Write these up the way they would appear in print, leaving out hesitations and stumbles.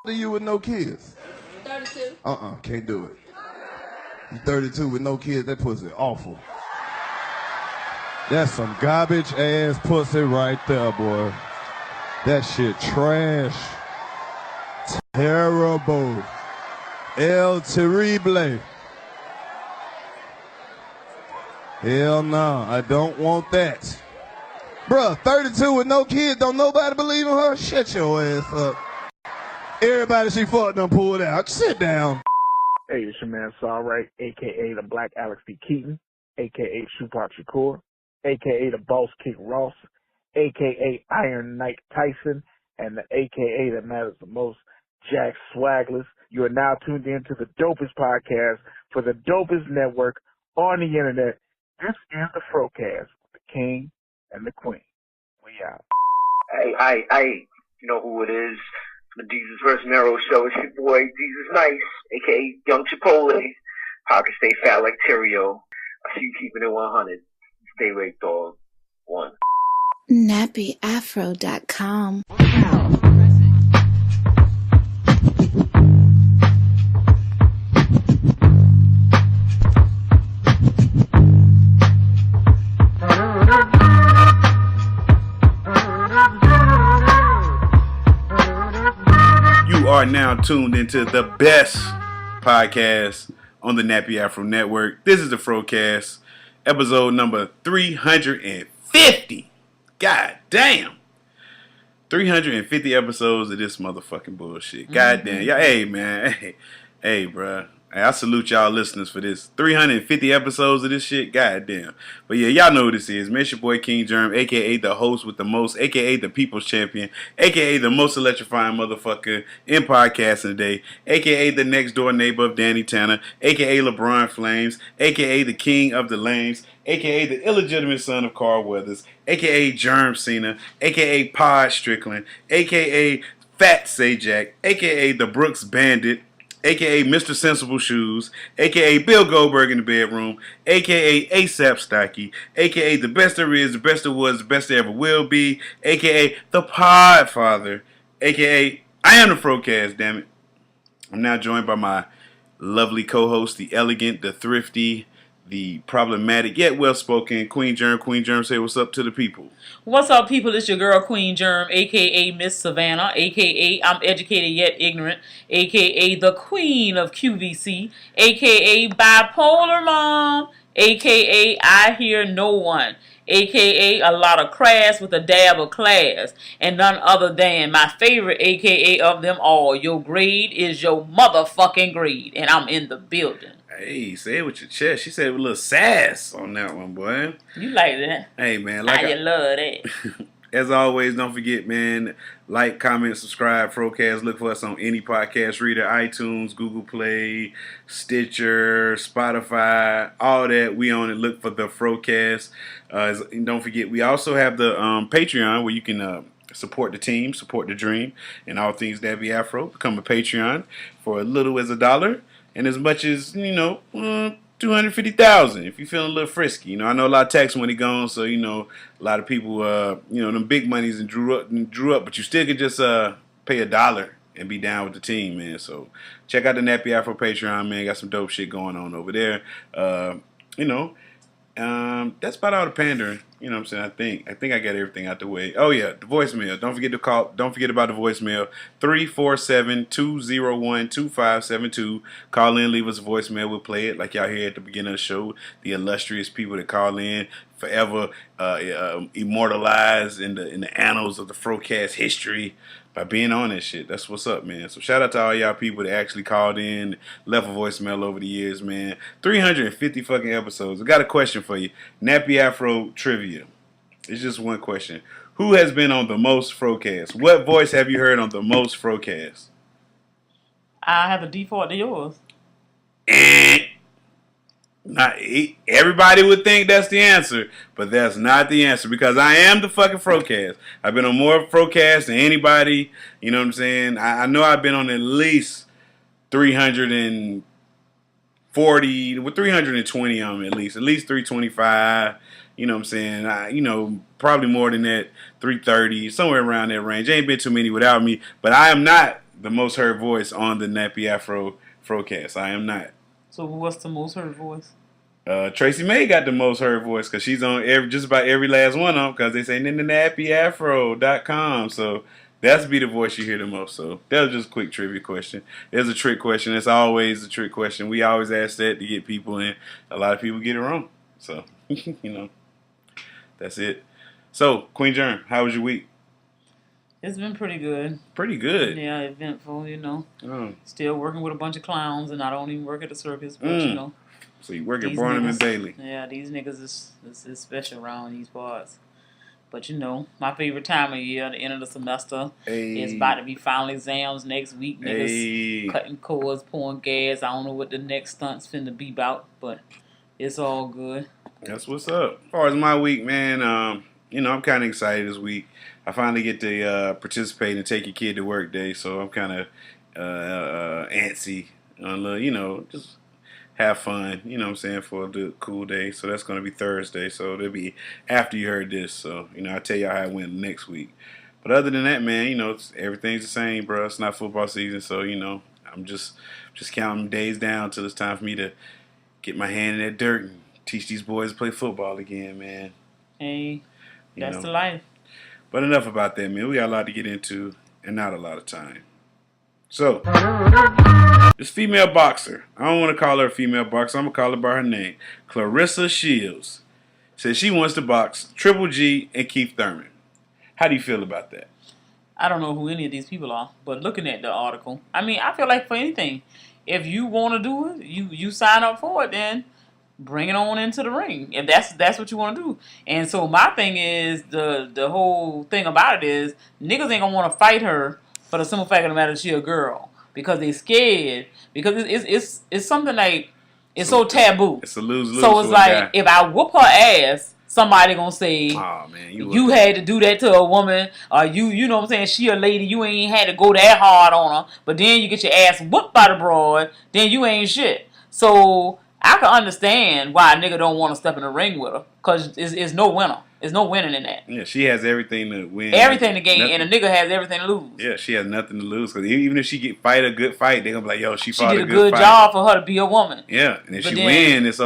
do you with no kids? 32. Can't do it. You 32 with no kids, that pussy awful. That's some garbage ass pussy right there, boy. That shit trash. Terrible. El terrible. Hell no, I don't want that. Bruh, 32 with no kids, don't nobody believe in her? Shut your ass up. Everybody she fucked done pulled out. Sit down. Hey, it's your man Saw Right, a.k.a. the Black Alex B. Keaton, a.k.a. Tupac Shakur, a.k.a. the Boss Kick Ross, a.k.a. Iron Knight Tyson, and the a.k.a. that matters the most, Jack Swagless. You are now tuned in to the dopest podcast for the dopest network on the internet. This is the FROCAST, the king and the queen. We out. Hey, you know who it is. The Jesus vs. Mero show. It's your boy, Jesus Nice, a.k.a. Young Chipotle. Pocket stay fat like Terrio. I see you keeping it 100. Stay raped, dog. 1. nappyafro.com. You are now tuned into the best podcast on the Nappy Afro Network. This is the FROCAST, episode number 350. God damn. 350 episodes of this motherfucking bullshit. God damn. Y'all, hey, man. Hey, bruh. Hey, I salute y'all listeners for this. 350 episodes of this shit. God damn. But yeah, y'all know who this is. Man, it's your boy King Germ, a.k.a. the host with the most, a.k.a. the people's champion, a.k.a. the most electrifying motherfucker in podcasting today, a.k.a. the next door neighbor of Danny Tanner, a.k.a. LeBron Flames, a.k.a. the king of the lanes, a.k.a. the illegitimate son of Carl Weathers, a.k.a. Germ Cena, a.k.a. Pod Strickland, a.k.a. Fat Sajak, a.k.a. the Brooks Bandit, a.k.a. Mr. Sensible Shoes, a.k.a. Bill Goldberg in the bedroom, a.k.a. ASAP Stocky, a.k.a. the best there is, the best there was, the best there ever will be, a.k.a. the Podfather, a.k.a. I am the FROCAST, damn it. I'm now joined by my lovely co-host, the elegant, the thrifty, the problematic, yet well-spoken Queen Germ. Queen Germ, say what's up to the people. What's up, people? It's your girl, Queen Germ, a.k.a. Miss Savannah, a.k.a. I'm educated yet ignorant, a.k.a. the Queen of QVC, a.k.a. Bipolar Mom, a.k.a. I hear no one, a.k.a. a lot of crass with a dab of class, and none other than my favorite a.k.a. of them all. Your grade is your motherfucking grade, and I'm in the building. Hey, say it with your chest. She said it with a little sass on that one, boy. You like that? Hey, man. Like you love that. As always, don't forget, man, like, comment, subscribe, FROCAST. Look for us on any podcast reader, iTunes, Google Play, Stitcher, Spotify, all that. We on it. Look for the FROCAST. And don't forget, we also have the Patreon where you can support the team, support the dream, and all things Nappy Afro. Become a Patreon for as little as $1 and as much as, 250,000 if you're feeling a little frisky. I know a lot of tax money gone, so a lot of people them big monies and drew up, but you still can just pay $1 and be down with the team, man. So check out the Nappy Afro Patreon, man. Got some dope shit going on over there. That's about all the pandering. You know what I'm saying? I think I got everything out the way. Oh yeah, the voicemail. Don't forget to call. Don't forget about the voicemail. 347-201-2572. Call in, leave us a voicemail. We'll play it like y'all hear at the beginning of the show. The illustrious people that call in, forever immortalized in the annals of the FROCAST history by being on this shit. That's what's up, man. So shout out to all y'all people that actually called in, left a voicemail over the years, man. 350 fucking episodes. I got a question for you. Nappy Afro trivia. It's just one question. Who has been on the most FROCAST? What voice have you heard on the most FROCAST? I have a default to yours. Everybody would think that's the answer, but that's not the answer because I am the fucking FROCAST. I've been on more FROCAST than anybody. You know what I'm saying? I know I've been on at least 340, with 320 on them at least 325. You know what I'm saying? Probably more than that, 330, somewhere around that range. Ain't been too many without me, but I am not the most heard voice on the Nappy Afro FROCAST. I am not. So what's the most heard voice? Tracy May got the most heard voice because she's on just about every last one of them because they say nappyafro.com. So that's be the voice you hear the most. So that was just a quick trivia question. There's a trick question. It's always a trick question. We always ask that to get people in. A lot of people get it wrong. So, that's it. So, Queen Germ, how was your week? It's been pretty good. Pretty good. Yeah, eventful, Oh. Still working with a bunch of clowns, and I don't even work at a circus, but So you work at these Barnum and niggas- Bailey. Yeah, these niggas is special around these parts. But my favorite time of year, the end of the semester, it's about to be final exams next week. Niggas cutting cords, pouring gas. I don't know what the next stunt's finna be about, but it's all good. That's what's up. As far as my week, man, I'm kind of excited this week. I finally get to participate and take your kid to work day, so I'm kind of antsy on just have fun, you know what I'm saying, for the cool day. So that's going to be Thursday. So it'll be after you heard this. So, I'll tell y'all how it went next week. But other than that, man, everything's the same, bro. It's not football season. So, I'm just counting days down till it's time for me to get my hand in that dirt and teach these boys to play football again, man. Hey, that's the life. But enough about that, man. We got a lot to get into and not a lot of time. So, this female boxer, I don't want to call her a female boxer, I'm going to call her by her name, Clarissa Shields, says she wants to box Triple G and Keith Thurman. How do you feel about that? I don't know who any of these people are, but looking at the article, I feel like for anything, if you want to do it, you sign up for it, then bring it on into the ring. If that's what you want to do. And so my thing is, the whole thing about it is, niggas ain't going to want to fight her for the simple fact of the matter that she a girl. Because they scared. Because it's something like, it's so taboo. It's a lose-lose. So it's like, if I whoop her ass, somebody gonna say, oh, man, you had to do that to a woman, or you know what I'm saying, she a lady, you ain't had to go that hard on her, but then you get your ass whooped by the broad, then you ain't shit. So I can understand why a nigga don't want to step in the ring with her, because it's no winner. There's no winning in that. Yeah, she has everything to win. Everything to gain, and a nigga has everything to lose. Yeah, she has nothing to lose, because even if she fight a good fight, they're going to be like, yo, she fought did a a good fight. job for her to be a woman. Yeah, and if she win, it's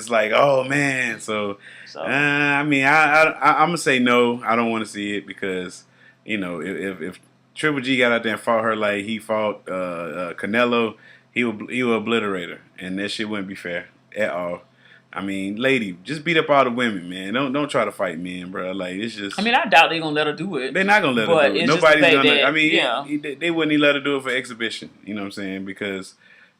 like, oh, man. So I'm going to say no. I don't want to see it because, if Triple G got out there and fought her like he fought Canelo, he would obliterate her, and that shit wouldn't be fair at all. Lady, just beat up all the women, man. Don't try to fight men, bro. Like, it's just. I doubt they're gonna let her do it. They're not gonna let her do it. Nobody's gonna. They wouldn't even let her do it for exhibition. You know what I'm saying? Because,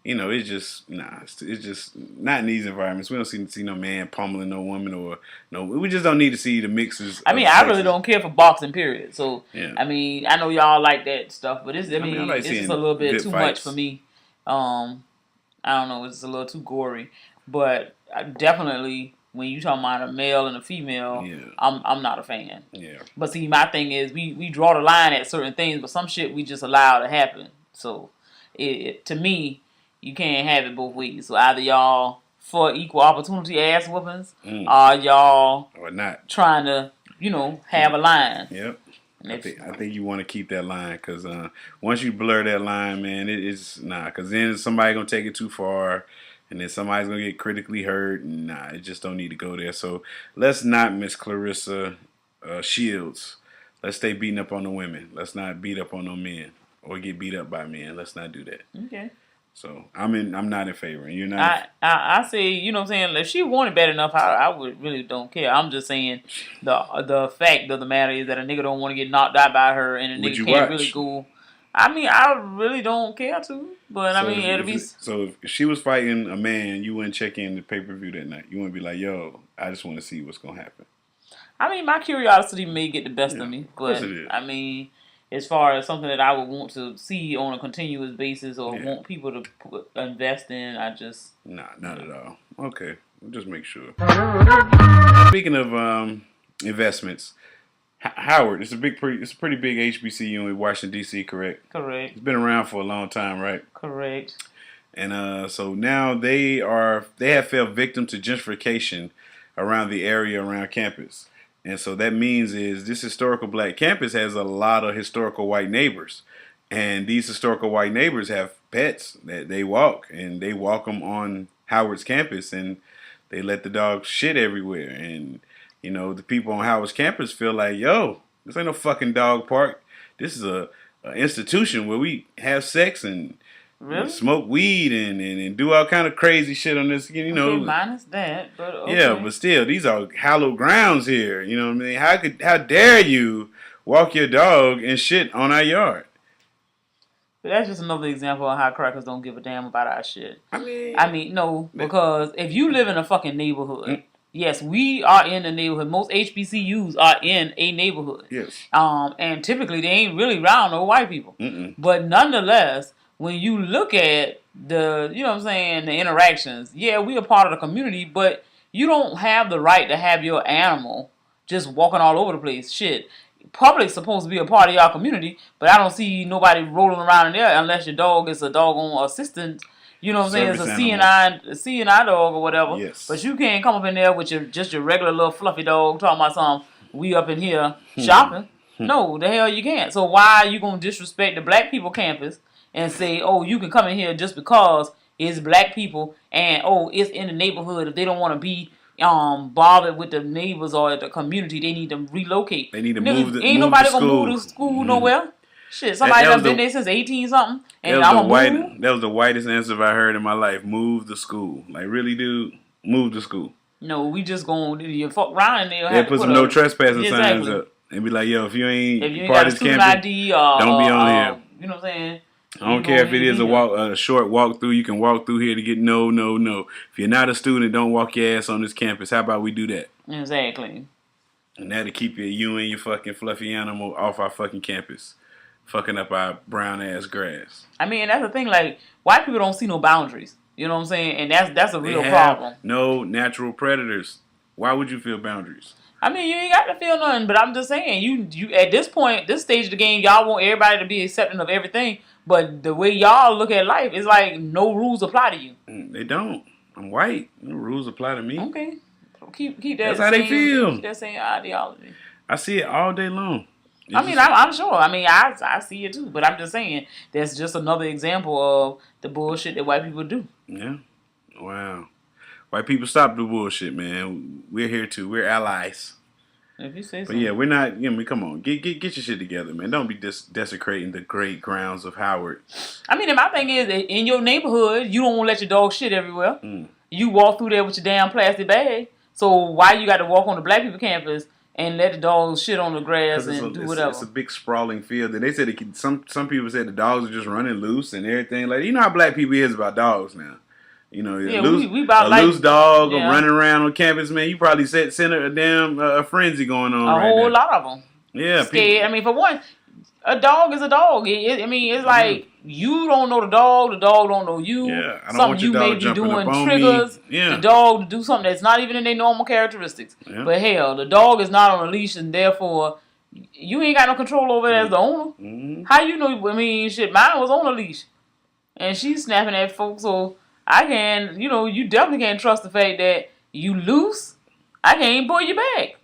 it's just It's just not in these environments. We don't see no man pummeling no woman or no. We just don't need to see the mixes. I really don't care for boxing. Period. So yeah. I know y'all like that stuff, but it's it's just a little bit too much for me. I don't know. It's a little too gory, but. Definitely, when you talking about a male and a female, I'm not a fan. Yeah. But see, my thing is, we draw the line at certain things, but some shit we just allow to happen. So, to me, you can't have it both ways. So either y'all for equal opportunity ass whoopings, or y'all or not trying to, have a line. Yep. I think you want to keep that line because once you blur that line, man, it's because then somebody gonna take it too far. And then somebody's going to get critically hurt. It just don't need to go there. So let's not miss Clarissa Shields. Let's stay beating up on the women. Let's not beat up on no men or get beat up by men. Let's not do that. Okay. So I'm not in favor. And you're not. I say, you know what I'm saying? If she wanted bad enough, I would really don't care. I'm just saying the fact of the matter is that a nigga don't want to get knocked out by her and a nigga can't really go. I really don't care to, but it'll be. So if she was fighting a man, you wouldn't check in the pay-per-view that night. You wouldn't be like, yo, I just want to see what's going to happen. My curiosity may get the best of me, but as far as something that I would want to see on a continuous basis or want people to invest in, I just. Nah, not at all. Okay, we'll just make sure. Speaking of investments. Howard, it's a pretty big HBCU in Washington D.C. Correct? Correct. It's been around for a long time, right? Correct. And so now they have fell victim to gentrification around the area around campus, and so that means is this historical black campus has a lot of historical white neighbors, And these historical white neighbors have pets that they walk, and they walk them on Howard's campus, and they let the dogs shit everywhere. And, you know, the people on Howard's campus feel like, yo, this ain't no fucking dog park. This is a institution where we have sex and smoke weed and do all kind of crazy shit on this, you know. Okay, minus that, but okay. Yeah, but still, these are hallowed grounds here. You know what I mean? How dare you walk your dog and shit on our yard? But that's just another example of how crackers don't give a damn about our shit. I mean, no, because if you live in a fucking neighborhood, yes, we are in a neighborhood. Most HBCUs are in a neighborhood. Yes. And typically they ain't really around no white people. But nonetheless, when you look at the, you know what I'm saying, the interactions, yeah, we are part of the community, but you don't have the right to have your animal just walking all over the place. Shit. Public's supposed to be a part of y'all community, but I don't see nobody rolling around in there unless your dog is a doggone assistant. You know what I'm saying? It's a CNI dog or whatever. Yes. But you can't come up in there with your regular little fluffy dog talking about something. We up in here shopping. No, the hell you can't. So why are you gonna disrespect the black people campus and say, oh, you can come in here just because it's black people and oh, it's in the neighborhood. If they don't want to be bothered with the neighbors or the community, they need to relocate. They need to move ain't nobody gonna move to school nowhere. Shit, somebody done been there since 18 something, and I'm gonna move. That was the whitest answer I heard in my life. Move to school. Like, really, dude? Move to school. No, we just gonna you fuck around there. They put some no trespassing signs up and be like, yo, if you ain't part of this campus, ID or, don't be on here. You know what I'm saying? I don't care if it is a short walk through. You can walk through here to get no. If you're not a student, don't walk your ass on this campus. How about we do that? Exactly. And that'll keep you and your fucking fluffy animal off our fucking campus, fucking up our brown ass grass. I mean, that's the thing. Like, white people don't see no boundaries. You know what I'm saying? And that's a real problem. No natural predators. Why would you feel boundaries? I mean, you ain't got to feel nothing. But I'm just saying, you at this point, this stage of the game, y'all want everybody to be accepting of everything. But the way y'all look at life, it's like no rules apply to you. They don't. I'm white. No rules apply to me. Okay. Keep that. That's how they feel. Keep that same ideology. I see it all day long. I'm sure. I mean, I see it too. But I'm just saying, that's just another example of the bullshit that white people do. Yeah. Wow. White people, stop the bullshit, man. We're here too. We're allies. If you say so. But yeah, we're not. You know, come on, get your shit together, man. Don't be desecrating the great grounds of Howard. I mean, and my thing is, in your neighborhood, you don't want to let your dog shit everywhere. You walk through there with your damn plastic bag. So why you got to walk on the black people campus and let the dogs shit on the grass and do whatever? It's a big sprawling field. And they said some people said the dogs are just running loose and everything. Like, you know how black people is about dogs now. You know, yeah, loose dog running around on campus, man. You probably sent a damn frenzy going on. A whole lot of them. Yeah, scared. I mean, for one, a dog is a dog. I mean, it's like you don't know the dog don't know you. Yeah, I don't something want your you dog may be jumping doing up on triggers me. Yeah. the dog to do something that's not even in their normal characteristics. Yeah. But hell, the dog is not on a leash, and therefore you ain't got no control over it as the owner. Mm-hmm. How you know? I mean, shit, mine was on a leash, and she's snapping at folks. So I can, you definitely can't trust the fact that you loose. I can't pull you back.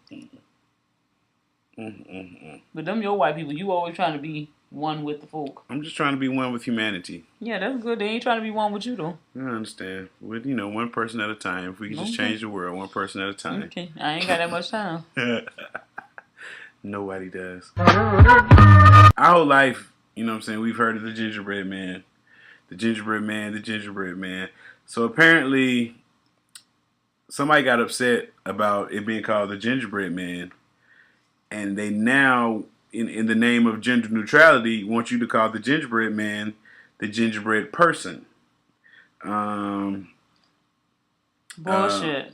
But them your white people, you always trying to be one with the folk. I'm just trying to be one with humanity. Yeah, that's good. They ain't trying to be one with you, though. I understand. With, one person at a time. If we can just change the world one person at a time. Okay. I ain't got that much time. Nobody does. Our whole life, you know what I'm saying, we've heard of the Gingerbread Man. The Gingerbread Man, the Gingerbread Man. So apparently, somebody got upset about it being called the Gingerbread Man. And they now, in the name of gender neutrality, want you to call the Gingerbread Man the Gingerbread Person. Bullshit.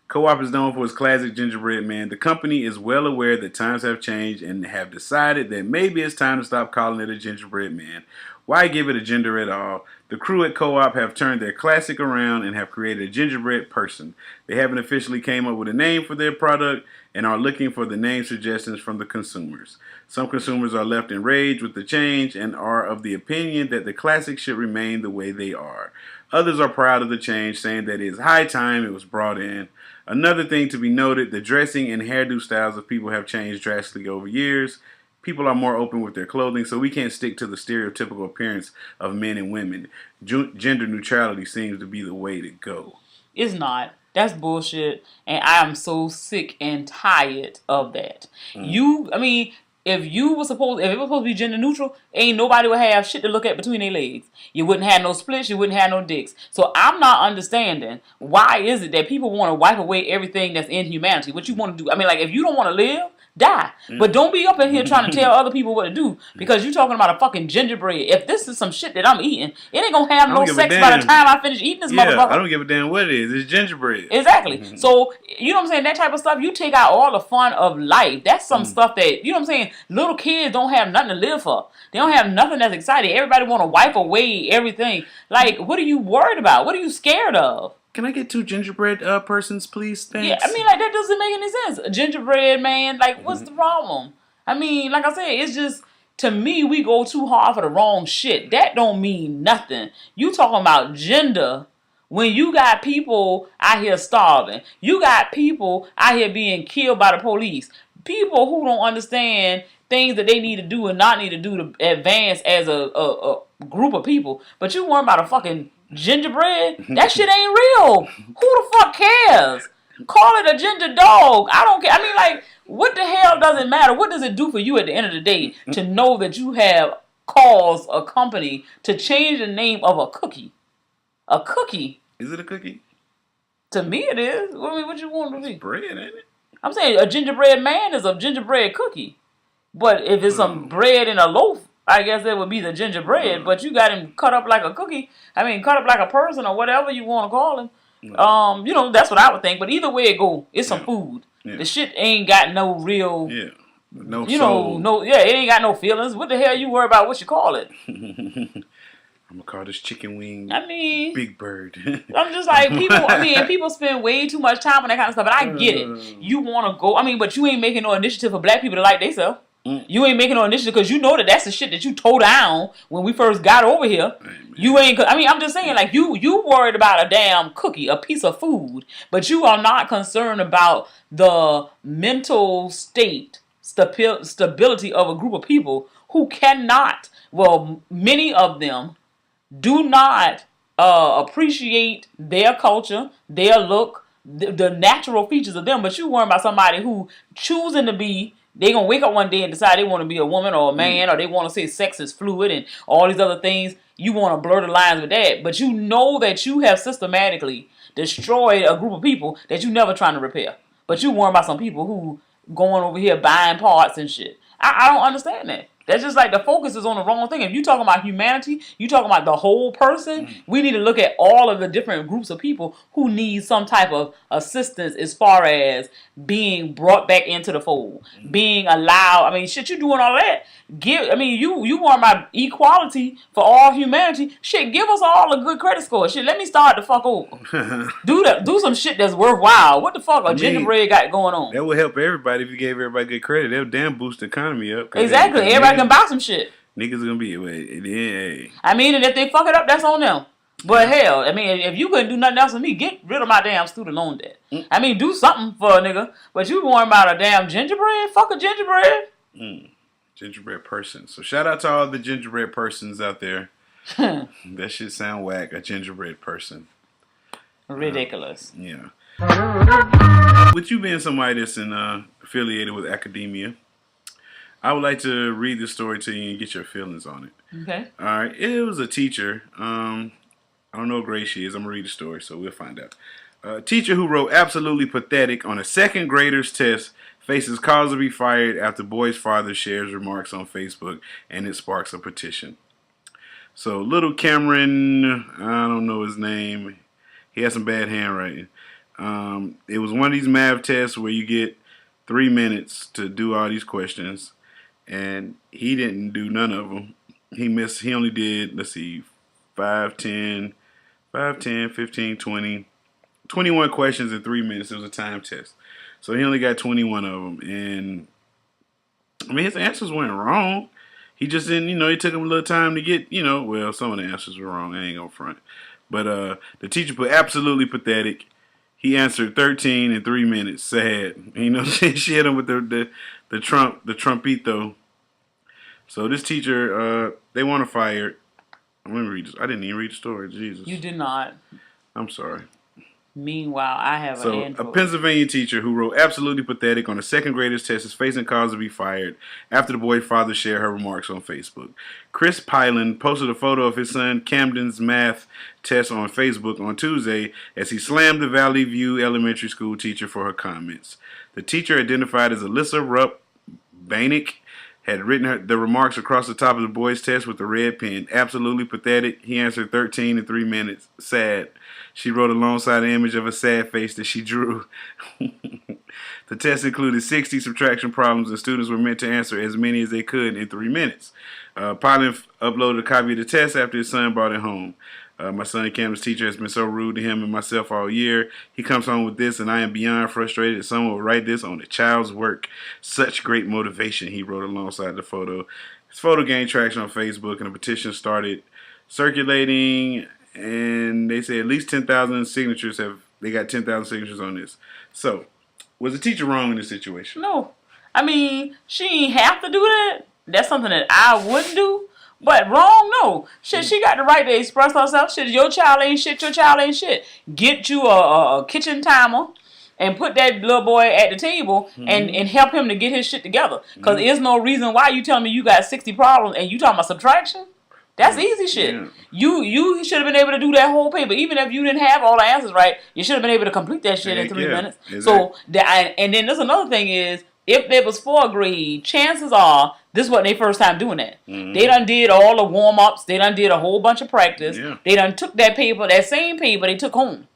Co-op is known for its classic Gingerbread Man. The company is well aware that times have changed and have decided that maybe it's time to stop calling it a Gingerbread Man. Why give it a gender at all? The crew at Co-op have turned their classic around and have created a Gingerbread Person. They haven't officially came up with a name for their product and are looking for the name suggestions from the consumers. Some consumers are left enraged with the change and are of the opinion that the classic should remain the way they are. Others are proud of the change, saying that it is high time it was brought in. Another thing to be noted, the dressing and hairdo styles of people have changed drastically over years. People are more open with their clothing, so we can't stick to the stereotypical appearance of men and women. Gender neutrality seems to be the way to go. It's not. That's bullshit, and I am so sick and tired of that. If it was supposed to be gender neutral, ain't nobody would have shit to look at between their legs. You wouldn't have no splits, you wouldn't have no dicks. So I'm not understanding why is it that people want to wipe away everything that's in humanity. What you want to do? If you don't want to live, die. But don't be up in here trying to tell other people what to do because you're talking about a fucking gingerbread. If this is some shit that I'm eating, it ain't gonna have no sex by the time I finish eating this motherfucker. I don't give a damn what it is. It's gingerbread. Exactly. So, you know what I'm saying? That type of stuff, you take out all the fun of life. That's some stuff that, you know what I'm saying? Little kids don't have nothing to live for. They don't have nothing that's exciting. Everybody want to wipe away everything. Like, what are you worried about? What are you scared of? Can I get 2 gingerbread persons, please? Thanks. Yeah, that doesn't make any sense. A gingerbread man, what's the problem? Like I said, it's just, to me, we go too hard for the wrong shit. That don't mean nothing. You talking about gender when you got people out here starving. You got people out here being killed by the police. People who don't understand things that they need to do and not need to do to advance as a group of people. But you worry about a fucking gingerbread? That shit ain't real. Who the fuck cares? Call it a ginger dog. I don't care. What the hell does it matter? What does it do for you at the end of the day to know that you have caused a company to change the name of a cookie? A cookie. Is it a cookie? To me it is. What you want it to be? It's bread, ain't it? I'm saying a gingerbread man is a gingerbread cookie. But if it's some bread in a loaf, I guess that would be the gingerbread. But you got him cut up like a cookie. Cut up like a person or whatever you want to call him. That's what I would think. But either way it go, it's some food. Yeah. The shit ain't got no real... Yeah. No soul. It ain't got no feelings. What the hell you worry about what you call it? I'm gonna call this chicken wing Big Bird. I'm just like, people spend way too much time on that kind of stuff, and I get it. You want to go, but you ain't making no initiative for black people to like themselves. You ain't making no initiative because you know that's the shit that you tore down when we first got over here. You ain't, I'm just saying, you worried about a damn cookie, a piece of food, but you are not concerned about the mental state, stability of a group of people who cannot, many of them do not appreciate their culture, their look, the natural features of them. But you worry about somebody who choosing to be, they gonna wake up one day and decide they want to be a woman or a man, or they want to say sex is fluid and all these other things. You want to blur the lines with that, but you know that you have systematically destroyed a group of people that you never trying to repair. But you worry about some people who going over here buying parts and shit. I don't understand that. That's just like the focus is on the wrong thing. If you talking about humanity, you talking about the whole person, we need to look at all of the different groups of people who need some type of assistance as far as being brought back into the fold, being allowed. Shit, you doing all that. You want my equality for all humanity. Shit, give us all a good credit score. Shit, let me start the fuck over. Do some shit that's worthwhile. What the fuck a gingerbread got going on? That would help everybody if you gave everybody good credit. That would damn boost the economy up. Exactly. Everybody can buy some shit. Niggas gonna be, yeah. And if they fuck it up, that's on them. But hell, if you couldn't do nothing else for me, get rid of my damn student loan debt. Do something for a nigga. But you worrying about a damn gingerbread? Fuck a gingerbread. Gingerbread person. So shout out to all the gingerbread persons out there. That shit sound whack. A gingerbread person. Ridiculous. Yeah. With you being somebody that's affiliated with academia, I would like to read this story to you and get your feelings on it. Okay. All right. It was a teacher. I don't know what grade she is. I'm going to read the story, so we'll find out. A teacher who wrote absolutely pathetic on a second grader's test faces cause to be fired after boy's father shares remarks on Facebook, and it sparks a petition. So little Cameron, I don't know his name. He has some bad handwriting. It was one of these math tests where you get 3 minutes to do all these questions. And he didn't do none of them. He only did, 5, 10, 15, 20, 21 questions in 3 minutes. It was a time test. So he only got 21 of them. And, his answers weren't wrong. He just didn't, it took him a little time to get, some of the answers were wrong. I ain't gonna front. But the teacher put absolutely pathetic. He answered 13 in 3 minutes. Sad. She hit him with the Trumpito. So this teacher, they want to fire. Let me read this. I didn't even read the story. Jesus. You did not. I'm sorry. Meanwhile, I have an Android. A Pennsylvania teacher who wrote absolutely pathetic on a second grader's test is facing cause to be fired after the boy's father shared her remarks on Facebook. Chris Pylan posted a photo of his son Camden's math test on Facebook on Tuesday as he slammed the Valley View Elementary School teacher for her comments. The teacher, identified as Alyssa Rupp Bainick, had written the remarks across the top of the boy's test with a red pen. Absolutely pathetic. He answered 13 in 3 minutes. Sad. She wrote alongside an image of a sad face that she drew. The test included 60 subtraction problems, and students were meant to answer as many as they could in 3 minutes. Pilot uploaded a copy of the test after his son brought it home. My son Camden's teacher has been so rude to him and myself all year. He comes home with this, and I am beyond frustrated that someone will write this on a child's work. Such great motivation, he wrote alongside the photo. His photo gained traction on Facebook, and a petition started circulating, and they say at least 10,000 signatures they got 10,000 signatures on this. So, was the teacher wrong in this situation? No. I mean, she ain't have to do that. That's something that I wouldn't do. But wrong, no. Shit, she got the right to express herself. Shit, your child ain't shit, your child ain't shit. Get you a kitchen timer and put that little boy at the table and help him to get his shit together. Because there's no reason why you telling me you got 60 problems and you talking about subtraction. That's easy shit. Yeah. You should have been able to do that whole paper. Even if you didn't have all the answers right, you should have been able to complete that shit in 3 minutes. Exactly. So, and then there's another thing is, if it was 4th grade, chances are this wasn't their first time doing that. They done did all the warm-ups. They done did a whole bunch of practice. Yeah. They done took that paper, that same paper they took home.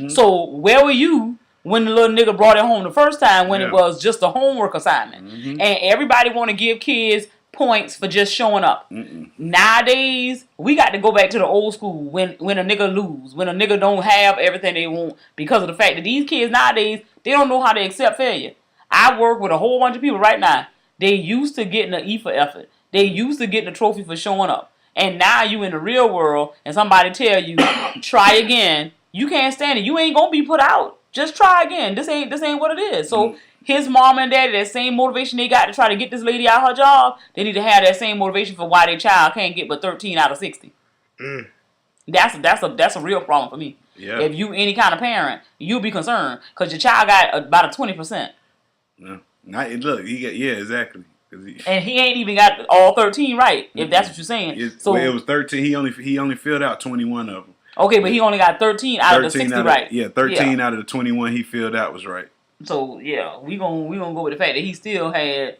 So where were you when the little nigga brought it home the first time when it was just a homework assignment? And everybody want to give kids points for just showing up. Nowadays, we got to go back to the old school when a nigga lose, when a nigga don't have everything they want, because of the fact that these kids nowadays, they don't know how to accept failure. I work with a whole bunch of people right now. They used to getting an E for effort. They used to getting a trophy for showing up. And now you in the real world and somebody tell you, try again. You can't stand it. You ain't gonna be put out. Just try again. This ain't what it is. So his mom and daddy, that same motivation they got to try to get this lady out her job, they need to have that same motivation for why their child can't get but 13 out of 60. That's a real problem for me. Yeah. If you any kind of parent, you'll be concerned because your child got about a 20%. No, look, he got exactly. And he ain't even got all 13 right. If that's what you're saying. So it was 13. He only filled out 21 of them. Okay, but he only got 13 out of the 60 right. 13 out of the 21 he filled out was right. So yeah, we gonna go with the fact that he still had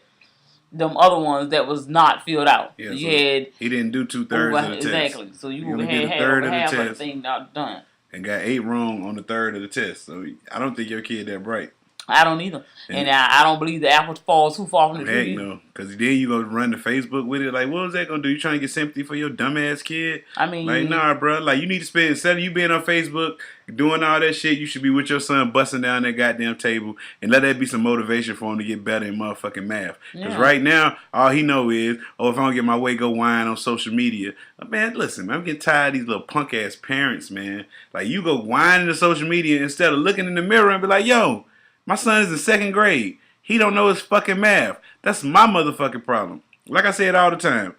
them other ones that was not filled out. Yeah, so he didn't do 2/3 of the test. Exactly. So you only had half of the thing not done. And got 8 wrong on the 3rd of the test. So I don't think your kid that bright. I don't either. And I don't believe the apple falls too far from the tree. Heck no. Because then you go run to Facebook with it. Like, what was that going to do? You trying to get sympathy for your dumbass kid? I mean. Like, nah, bro. Like, you need to spend, instead of you being on Facebook doing all that shit, you should be with your son busting down that goddamn table and let that be some motivation for him to get better in motherfucking math. Because right now, all he know is, if I don't get my way, go whine on social media. But man, listen, man, I'm getting tired of these little punk-ass parents, man. Like, you go whine into social media instead of looking in the mirror and be like, yo, my son is in 2nd grade. He don't know his fucking math. That's my motherfucking problem. Like I said all the time,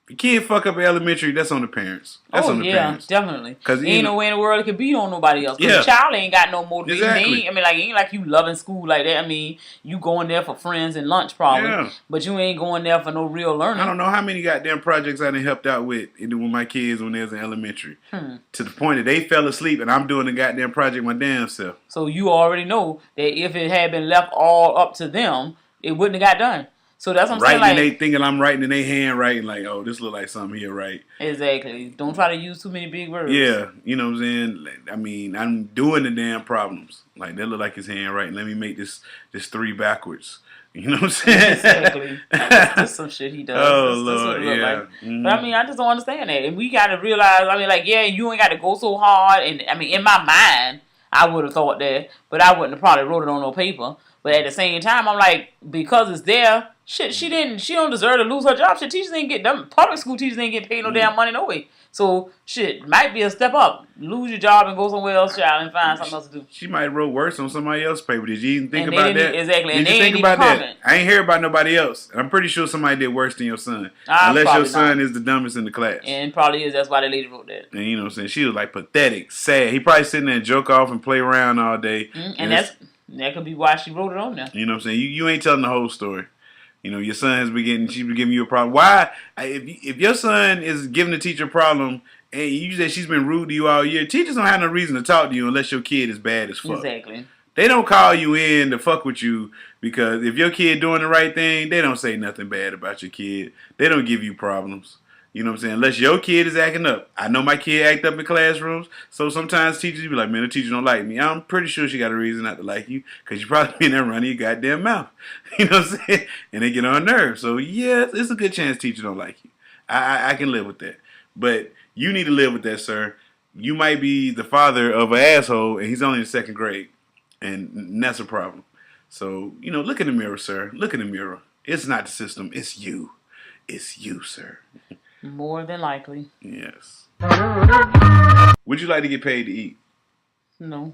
if a kid fuck up in elementary, that's on the parents. That's on the parents. Definitely. Because ain't no way in the world it could be on nobody else. Because the child ain't got no motivation. Exactly. It ain't like you loving school like that. I mean, you going there for friends and lunch probably. But you ain't going there for no real learning. I don't know how many goddamn projects I done helped out with my kids when they was in elementary. To the point that they fell asleep and I'm doing the goddamn project my damn self. So you already know that if it had been left all up to them, it wouldn't have got done. So that's what I'm saying. Like, they thinking I'm writing in their handwriting, like, oh, this look like something here, right? Exactly. Don't try to use too many big words. Yeah, you know what I'm saying? I mean, I'm doing the damn problems. Like, that look like his handwriting. Let me make this 3 backwards. You know what I'm saying? Exactly. That's some shit he does. Oh, Lord, yeah. Like. But, I mean, I just don't understand that. And we got to realize, you ain't got to go so hard. And, in my mind, I would have thought that. But I wouldn't have probably wrote it on no paper. But at the same time, I'm like, because it's there, shit, she don't deserve to lose her job. Shit, teachers ain't get them. Public school teachers ain't get paid no damn money no way. So shit might be a step up. Lose your job and go somewhere else, child, and find something else to do. She might have wrote worse on somebody else's paper. Did you even think And about that? Exactly. Did And you they think ain't about even that? comment. I ain't hear about nobody else. I'm pretty sure somebody did worse than your son. Unless your son is the dumbest in the class. And probably is. That's why the lady wrote that. And you know what I'm saying? She was like pathetic, sad. He probably sitting there and joke off and play around all day. And that could be why she wrote it on there. You know what I'm saying? You ain't telling the whole story. You know, your son has been she's been giving you a problem. Why? If your son is giving the teacher a problem and you say she's been rude to you all year, teachers don't have no reason to talk to you unless your kid is bad as fuck. Exactly. They don't call you in to fuck with you because if your kid doing the right thing, they don't say nothing bad about your kid. They don't give you problems. You know what I'm saying? Unless your kid is acting up. I know my kid act up in classrooms, so sometimes teachers be like, man, the teacher don't like me. I'm pretty sure she got a reason not to like you because you probably been there running your goddamn mouth. You know what I'm saying? And they get on nerves. So, yeah, it's a good chance teacher don't like you. I can live with that. But you need to live with that, sir. You might be the father of an asshole, and he's only in 2nd grade. And that's a problem. So, you know, look in the mirror, sir. Look in the mirror. It's not the system. It's you. It's you, sir. More than likely. Yes. Would you like to get paid to eat? No.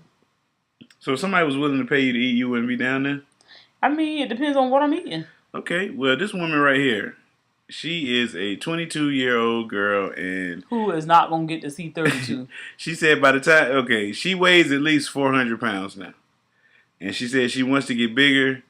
So if somebody was willing to pay you to eat, you wouldn't be down there? I mean, it depends on what I'm eating. Okay. Well, this woman right here, she is a 22-year-old girl and... Who is not going to get to see 32? She said by the time... Okay, she weighs at least 400 pounds now. And she said she wants to get bigger.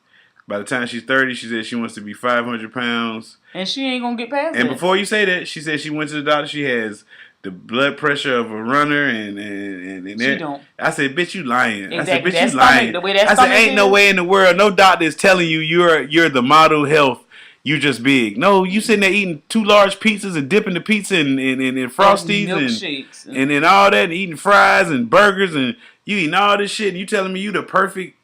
By the time she's 30, she said she wants to be 500 pounds. And she ain't going to get past And it. before you say that, she said she went to the doctor. She has the blood pressure of a runner. And she don't. I said, bitch, you lying. Exactly. I said, bitch, that you stomach, lying. The way that I said, stomach ain't no way in the world. No doctor is telling you you're the model health. You just big. No, you sitting there eating 2 large pizzas and dipping the pizza in Frosties milkshakes and all that and eating fries and burgers and you eating all this shit and you telling me you the perfect.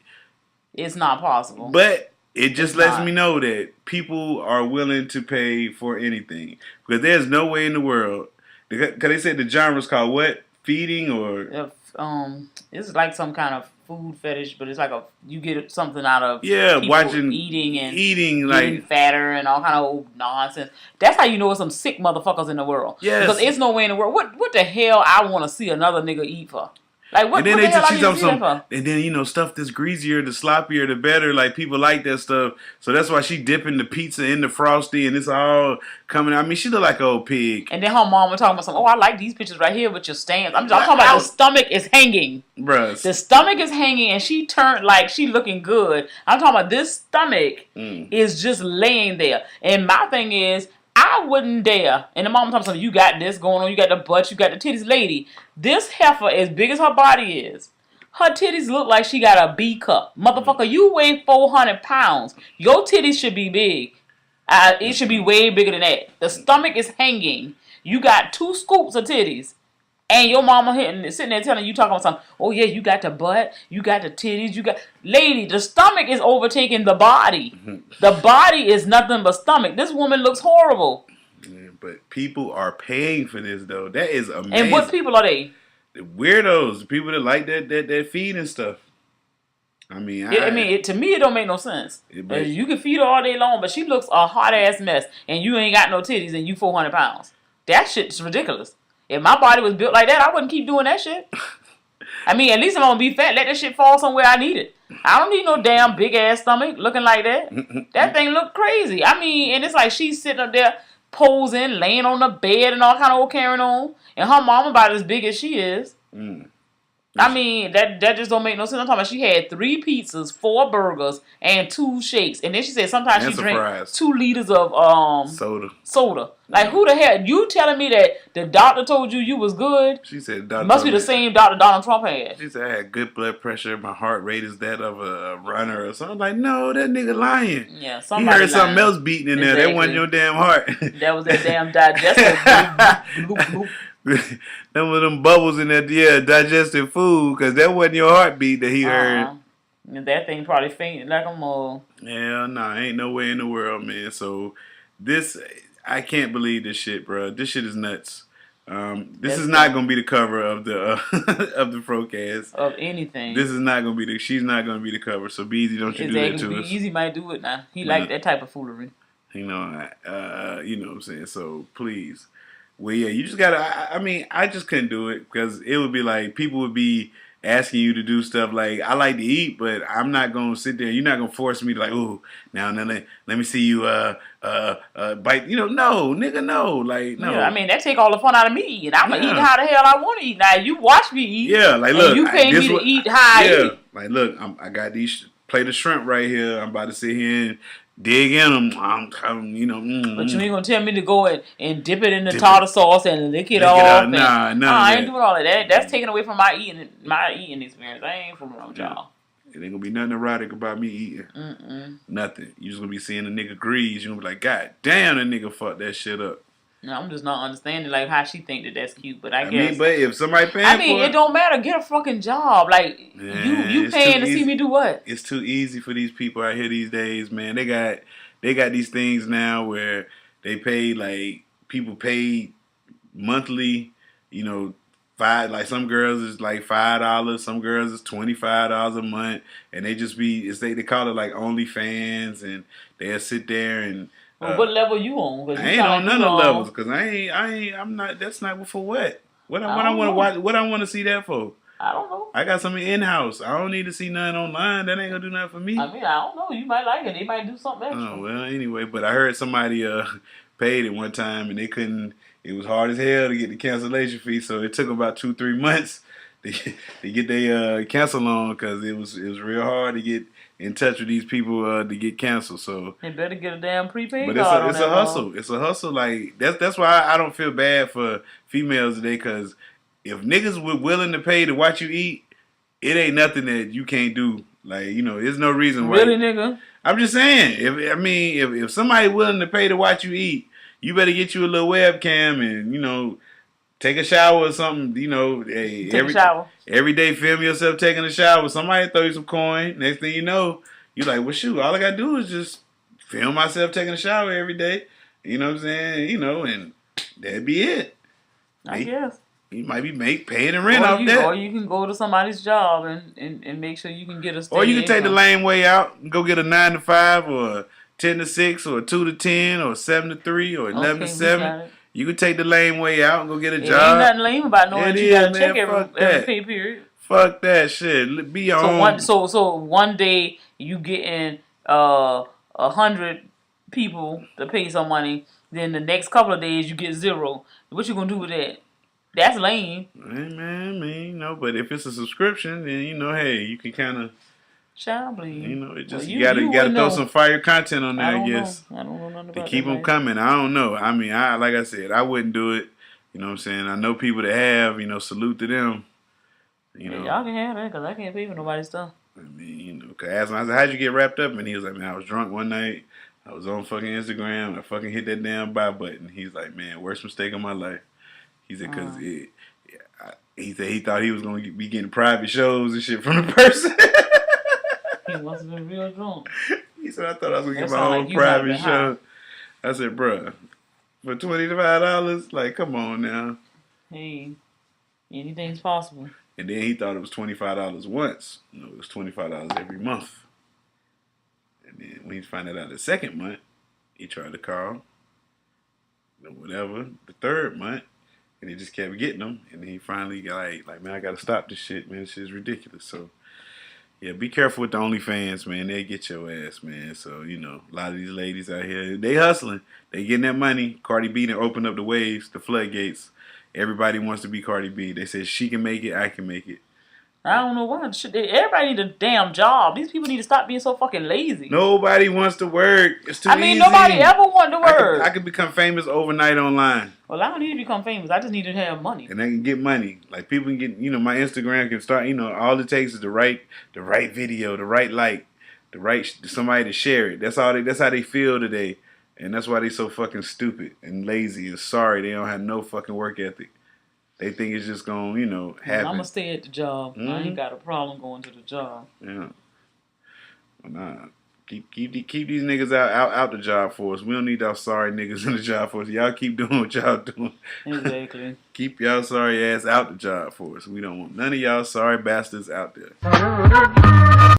It's not possible. But it just lets me know that people are willing to pay for anything. Because there's no way in the world. Because they said the genre's called what? Feeding or? It's like some kind of food fetish, but it's like you get something out of watching eating like getting fatter and all kind of old nonsense. That's how you know it's some sick motherfuckers in the world. Yes. Because it's no way in the world. What the hell I want to see another nigga eat for? Like what? And then what the hell I need to see that some, for? and then stuff that's greasier, the sloppier, the better. Like people like that stuff, so that's why she dipping the pizza in the Frosty, and it's all coming. I mean, she look like an old pig. And then her mom was talking about something. Oh, I like these pictures right here with your stance. I'm talking about the stomach is hanging, bruh. The stomach is hanging, and she turned like she looking good. I'm talking about this stomach is just laying there. And my thing is, I wouldn't dare. And the mom talking about, you got this going on, you got the butt, you got the titties. Lady, this heifer, as big as her body is, her titties look like she got a B cup. Motherfucker, you weigh 400 pounds. Your titties should be big. It should be way bigger than that. The stomach is hanging. You got 2 scoops of titties. And your mama sitting there telling you, talking about something. Oh yeah, you got the butt, you got the titties, you got... Lady, the stomach is overtaking the body. The body is nothing but stomach. This woman looks horrible. Yeah, but people are paying for this though. That is amazing. And what people are they? The weirdos, the people that like that feed and stuff. I mean, to me, it don't make no sense. You can feed her all day long, but she looks a hot ass mess, and you ain't got no titties, and you 400 pounds. That shit's ridiculous. If my body was built like that, I wouldn't keep doing that shit. I mean, at least if I'm gonna be fat, let that shit fall somewhere I need it. I don't need no damn big ass stomach looking like that. That thing look crazy. I mean, and it's like she's sitting up there posing, laying on the bed and all kind of old carrying on, and her mom about as big as she is. I mean, that just don't make no sense. I'm talking about she had 3 pizzas, 4 burgers, and 2 shakes. And then she said sometimes she drank 2 liters of soda. Like, who the hell? You telling me that the doctor told you was good? She said doctor must be the same doctor Donald Trump had. She said I had good blood pressure. My heart rate is that of a runner or something. I'm like, no, that nigga lying. Yeah, somebody heard something else beating in there. That wasn't your damn heart. That was that damn digestive. bloop. Them with them bubbles in that digested food, because that wasn't your heartbeat that he heard. And that thing probably fainted like a mole. Yeah, nah, ain't no way in the world, man. So this, I can't believe this shit, bro. This shit is nuts. This is not gonna be the cover of the of the FROCAST. Of anything. This is not gonna be she's not gonna be the cover. So Beezy, don't you do that to us. Beezy might do it now. He like that type of foolery. You know what I'm saying. So please. Well, yeah, you just gotta. I mean, I just couldn't do it because it would be like people would be asking you to do stuff like I like to eat, but I'm not gonna sit there. You're not gonna force me to like, ooh, now let me see you bite. You know, no, nigga, no, like no. Yeah, I mean that take all the fun out of me eating. I'm gonna eat how the hell I want to eat. Now you watch me eat. Yeah, like look, and you pay me to eat how I eat. Like look, I got these plate of shrimp right here. I'm about to sit here and dig in them. I'm you know. But you ain't gonna tell me to go and dip it in the tartar sauce and lick it off. Nah, I ain't doing all of that. That's taken away from my eating experience. I ain't fooling with y'all. It ain't gonna be nothing erotic about me eating. Nothing. You just gonna be seeing a nigga grease. You gonna be like, God damn, that nigga fucked that shit up. No, I'm just not understanding like how she think that that's cute. But I guess. Mean, but if somebody paying for it don't matter. Get a fucking job. Like you paying to see me do what? It's too easy for these people out here these days, man. They got these things now where they pay like people pay monthly. You know, like some girls is like $5, some girls is $25 a month, and they just they call it like OnlyFans, and they'll sit there and. Well, what level you on? I ain't on none of the levels because I'm not. That's not for what. What I want to watch. What I want to see that for. I don't know. I got something in house. I don't need to see nothing online. That ain't gonna do nothing for me. I mean, I don't know. You might like it. They might do something extra. Oh well, anyway. But I heard somebody paid it one time and they couldn't. It was hard as hell to get the cancellation fee, so it took them about 2-3 months to get their cancel on because it was real hard to get in touch with these people to get canceled. So they better get a damn prepaid but card. It's a hustle. It's a hustle. Like that's why I don't feel bad for females today because if niggas were willing to pay to watch you eat, it ain't nothing that you can't do. Like you know, there's no reason why. Really, nigga. I'm just saying. If somebody willing to pay to watch you eat, you better get you a little webcam and you know. Take a shower or something, you know. Hey, every day, film yourself taking a shower. Somebody throw you some coin. Next thing you know, you like, well, shoot, all I gotta do is just film myself taking a shower every day. You know what I'm saying? You know, and that'd be it. I guess. You might be paying the rent off that. Or you can go to somebody's job and make sure you can get a steady Or you can take the income. lame way out and go get a 9 to 5 or a 10 to 6 or a 2 to 10 or 7 to 3 or 11 to 7. You can take the lame way out and go get a job. Ain't nothing lame about knowing you got to check every pay period. Fuck that shit. Be your own. So one day you getting 100 people to pay some money. Then the next couple of days you get 0. What you gonna do with that? That's lame. Hey man, you know, but if it's a subscription, then you know, hey, you can kind of. Child, please. You know, it just you gotta throw some fire content on there. I guess. I don't know nothing about to keep them coming. I don't know. I mean, like I said, I wouldn't do it. You know what I'm saying? I know people that have. You know, salute to them. You know, y'all can have that because I can't pay for nobody's stuff. I mean, you know, cause I asked him, I said, how'd you get wrapped up? And he was like, man, I was drunk one night. I was on fucking Instagram. And I fucking hit that damn buy button. He's like, man, worst mistake of my life. He said, cause he said he thought he was gonna be getting private shows and shit from the person. He must have been real drunk. He said, I thought I was going to get my own private show. I said, bruh, for $25, like, come on now. Hey, anything's possible. And then he thought it was $25 once. No, it was $25 every month. And then when he found out the second month, he tried to call, whatever, the third month, and he just kept getting them. And then he finally got like, man, I got to stop this shit, man. This shit's ridiculous. So, yeah, be careful with the OnlyFans, man. They get your ass, man. So, you know, a lot of these ladies out here, they hustling. They getting that money. Cardi B done opened up the waves, the floodgates. Everybody wants to be Cardi B. They said she can make it, I can make it. I don't know why. Everybody need a damn job. These people need to stop being so fucking lazy. Nobody wants to work. It's too easy. Nobody ever want to work. I could become famous overnight online. Well, I don't need to become famous. I just need to have money. And I can get money. Like people can get, you know, my Instagram can start, you know, all it takes is the right video, the right like, the right somebody to share it. That's how they feel today. And that's why they so fucking stupid and lazy and sorry. They don't have no fucking work ethic. They think it's just gonna, you know, happen. I'm gonna stay at the job. Mm-hmm. I ain't got a problem going to the job. Yeah. Well, nah. Keep these niggas out the job force. We don't need our sorry niggas in the job force. Y'all keep doing what y'all doing. Exactly. Keep y'all sorry ass out the job force. We don't want none of y'all sorry bastards out there.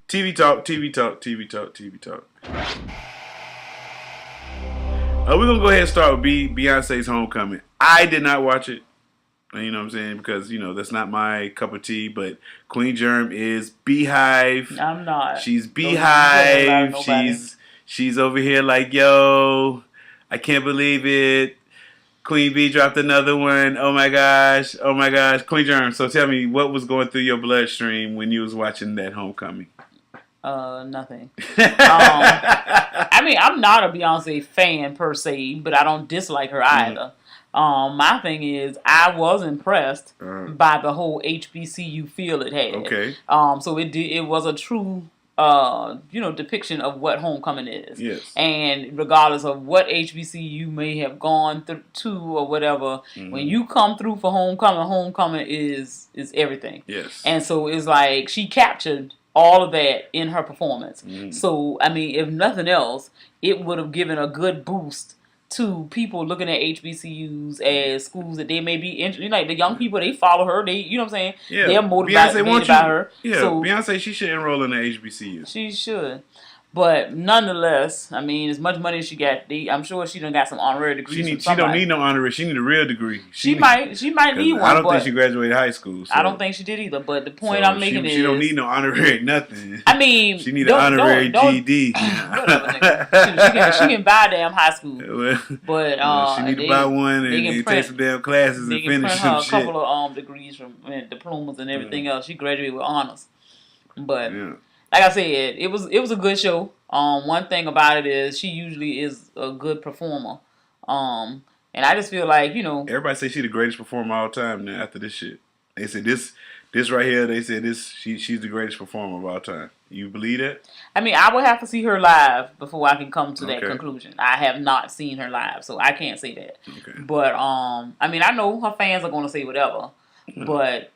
TV talk. We're going to go ahead and start with Beyonce's Homecoming. I did not watch it. You know what I'm saying? Because, that's not my cup of tea. But Queen Germ is Beehive. I'm not. She's Beehive. She's over here like, yo, I can't believe it. Queen B dropped another one. Oh my gosh. Queen Germ, so tell me, what was going through your bloodstream when you was watching that Homecoming? Nothing. I mean, I'm not a Beyonce fan per se, but I don't dislike her either. My thing is, I was impressed by the whole HBCU feel it had. Okay. So it was a true depiction of what homecoming is. Yes. And regardless of what HBCU may have gone to or whatever, when you come through for homecoming is everything. Yes. And so it's like she captured all of that in her performance. So, I mean, if nothing else, it would have given a good boost to people looking at HBCUs as schools that they may be interested. Like the young people, they follow her. They, you know what I'm saying? Yeah. They're motivated by her. Yeah, so, Beyonce, she should enroll in the HBCU. She should. But nonetheless, I mean, as much money as she got, I'm sure she done got some honorary degrees. She don't need no honorary. She need a real degree. She might need one. I don't think she graduated high school. So. I don't think she did either. But the point I'm making is she don't need no honorary nothing. I mean, she need an honorary GED. Whatever, nigga. She can buy damn high school. But she need to buy one and take some damn classes and finish some shit. A couple of degrees from diplomas and everything else. She graduated with honors. But. Yeah. Like I said, it was a good show. One thing about it is she usually is a good performer. And I just feel like, everybody say she's the greatest performer of all time now after this shit. They said this right here, they said she's the greatest performer of all time. You believe that? I mean, I would have to see her live before I can come to that conclusion. I have not seen her live, so I can't say that. Okay. But I mean, I know her fans are gonna say whatever. But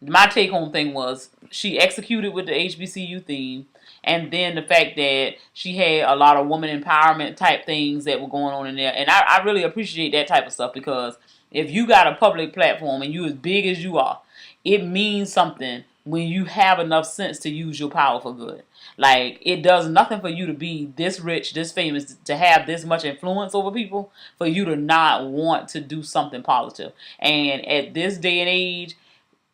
my take-home thing was she executed with the HBCU theme, and then the fact that she had a lot of woman empowerment type things that were going on in there. And I really appreciate that type of stuff because if you got a public platform and you as big as you are, it means something when you have enough sense to use your power for good. Like, it does nothing for you to be this rich, this famous, to have this much influence over people, for you to not want to do something positive. And at this day and age,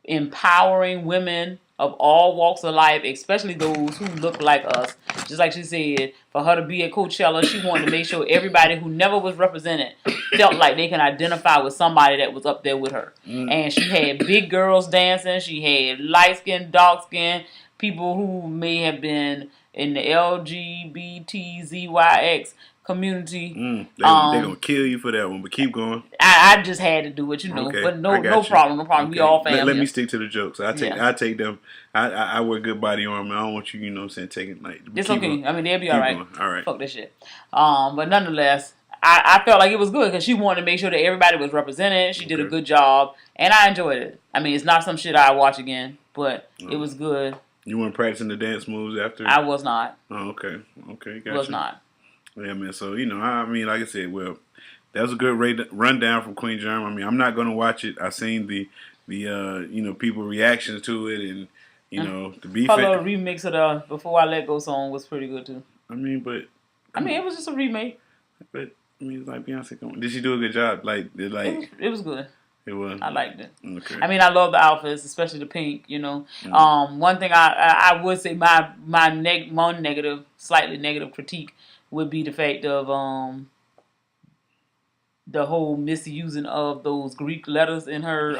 empowering women of all walks of life, especially those who look like us. Just like she said, for her to be at Coachella, she wanted to make sure everybody who never was represented felt like they can identify with somebody that was up there with her. And she had big girls dancing. She had light-skinned, dark-skinned people who may have been in the LGBTZYX community. They're gonna kill you for that one, but keep going. I just had to do it, Okay, but no problem. Okay. We all family. Let me stick to the jokes. I take them. I wear good body armor. I don't want you, taking like. It's okay. Going. I mean, they'll be all right. All right. Fuck this shit. But nonetheless, I felt like it was good because she wanted to make sure that everybody was represented. She did a good job, and I enjoyed it. I mean, it's not some shit I watch again, but it was good. You weren't practicing the dance moves after? I was not. Oh, okay. Gotcha. Was not. Yeah, man. So, I mean, like I said, well, that was a good rundown from Queen Germ. I mean, I'm not going to watch it. I seen the people reactions to it and, the beef. Her little remix of the Before I Let Go song was pretty good, too. I mean, it was just a remake. But, it's like Beyonce. Did she do a good job? It was good. It was. I liked it. Okay. I mean, I love the outfits, especially the pink. One thing I would say my slightly negative critique would be the fact of the whole misusing of those Greek letters in her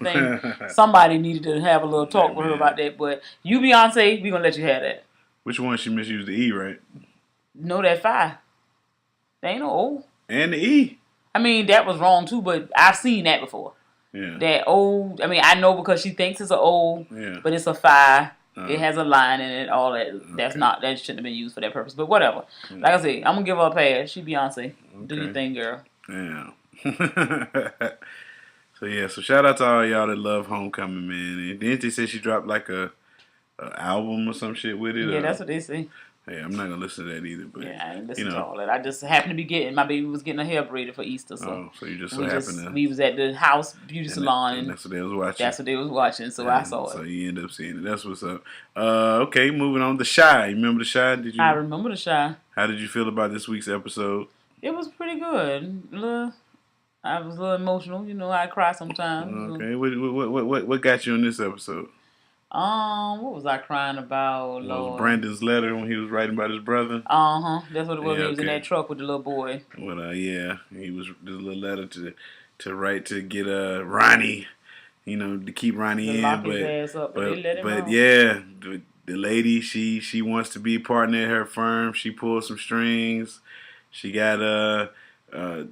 thing. Somebody needed to have a little talk with her about that. But you, Beyonce, we gonna let you have that. Which one she misused? The E, right? No, that 5. There ain't no O. And the E. I mean, that was wrong too, but I've seen that before. Yeah. That O, I mean, I know because she thinks it's an O, but it's a 5. It has a line in it, all that. That shouldn't have been used for that purpose. But whatever. Like I said, I'm going to give her a pass. She Beyonce. Do your thing, girl. Yeah. So shout out to all y'all that love Homecoming, man. And then they said she dropped like a album or some shit with it. Yeah, that's what they say. Hey, I'm not gonna listen to that either. But yeah, I ain't listen to all that. I just happened to be my baby was getting her hair braided for Easter, so so you just so happened to. we was at the house beauty salon, and that's what they was watching. That's what they was watching, so I saw it. So you end up seeing it. That's what's up. Okay, moving on. The Shy. You remember The Shy? I remember The Shy. How did you feel about this week's episode? It was pretty good. I was a little emotional. You know, I cry sometimes. Okay, what got you on this episode? What was I crying about? Lord. Was Brandon's letter when he was writing about his brother? That's what it was. He was in that truck with the little boy. Well, yeah, he was this little letter to write to get Ronnie, to keep Ronnie in, lock his ass up, but they let him out. Yeah, the lady she wants to be a partner at her firm. She pulled some strings. She got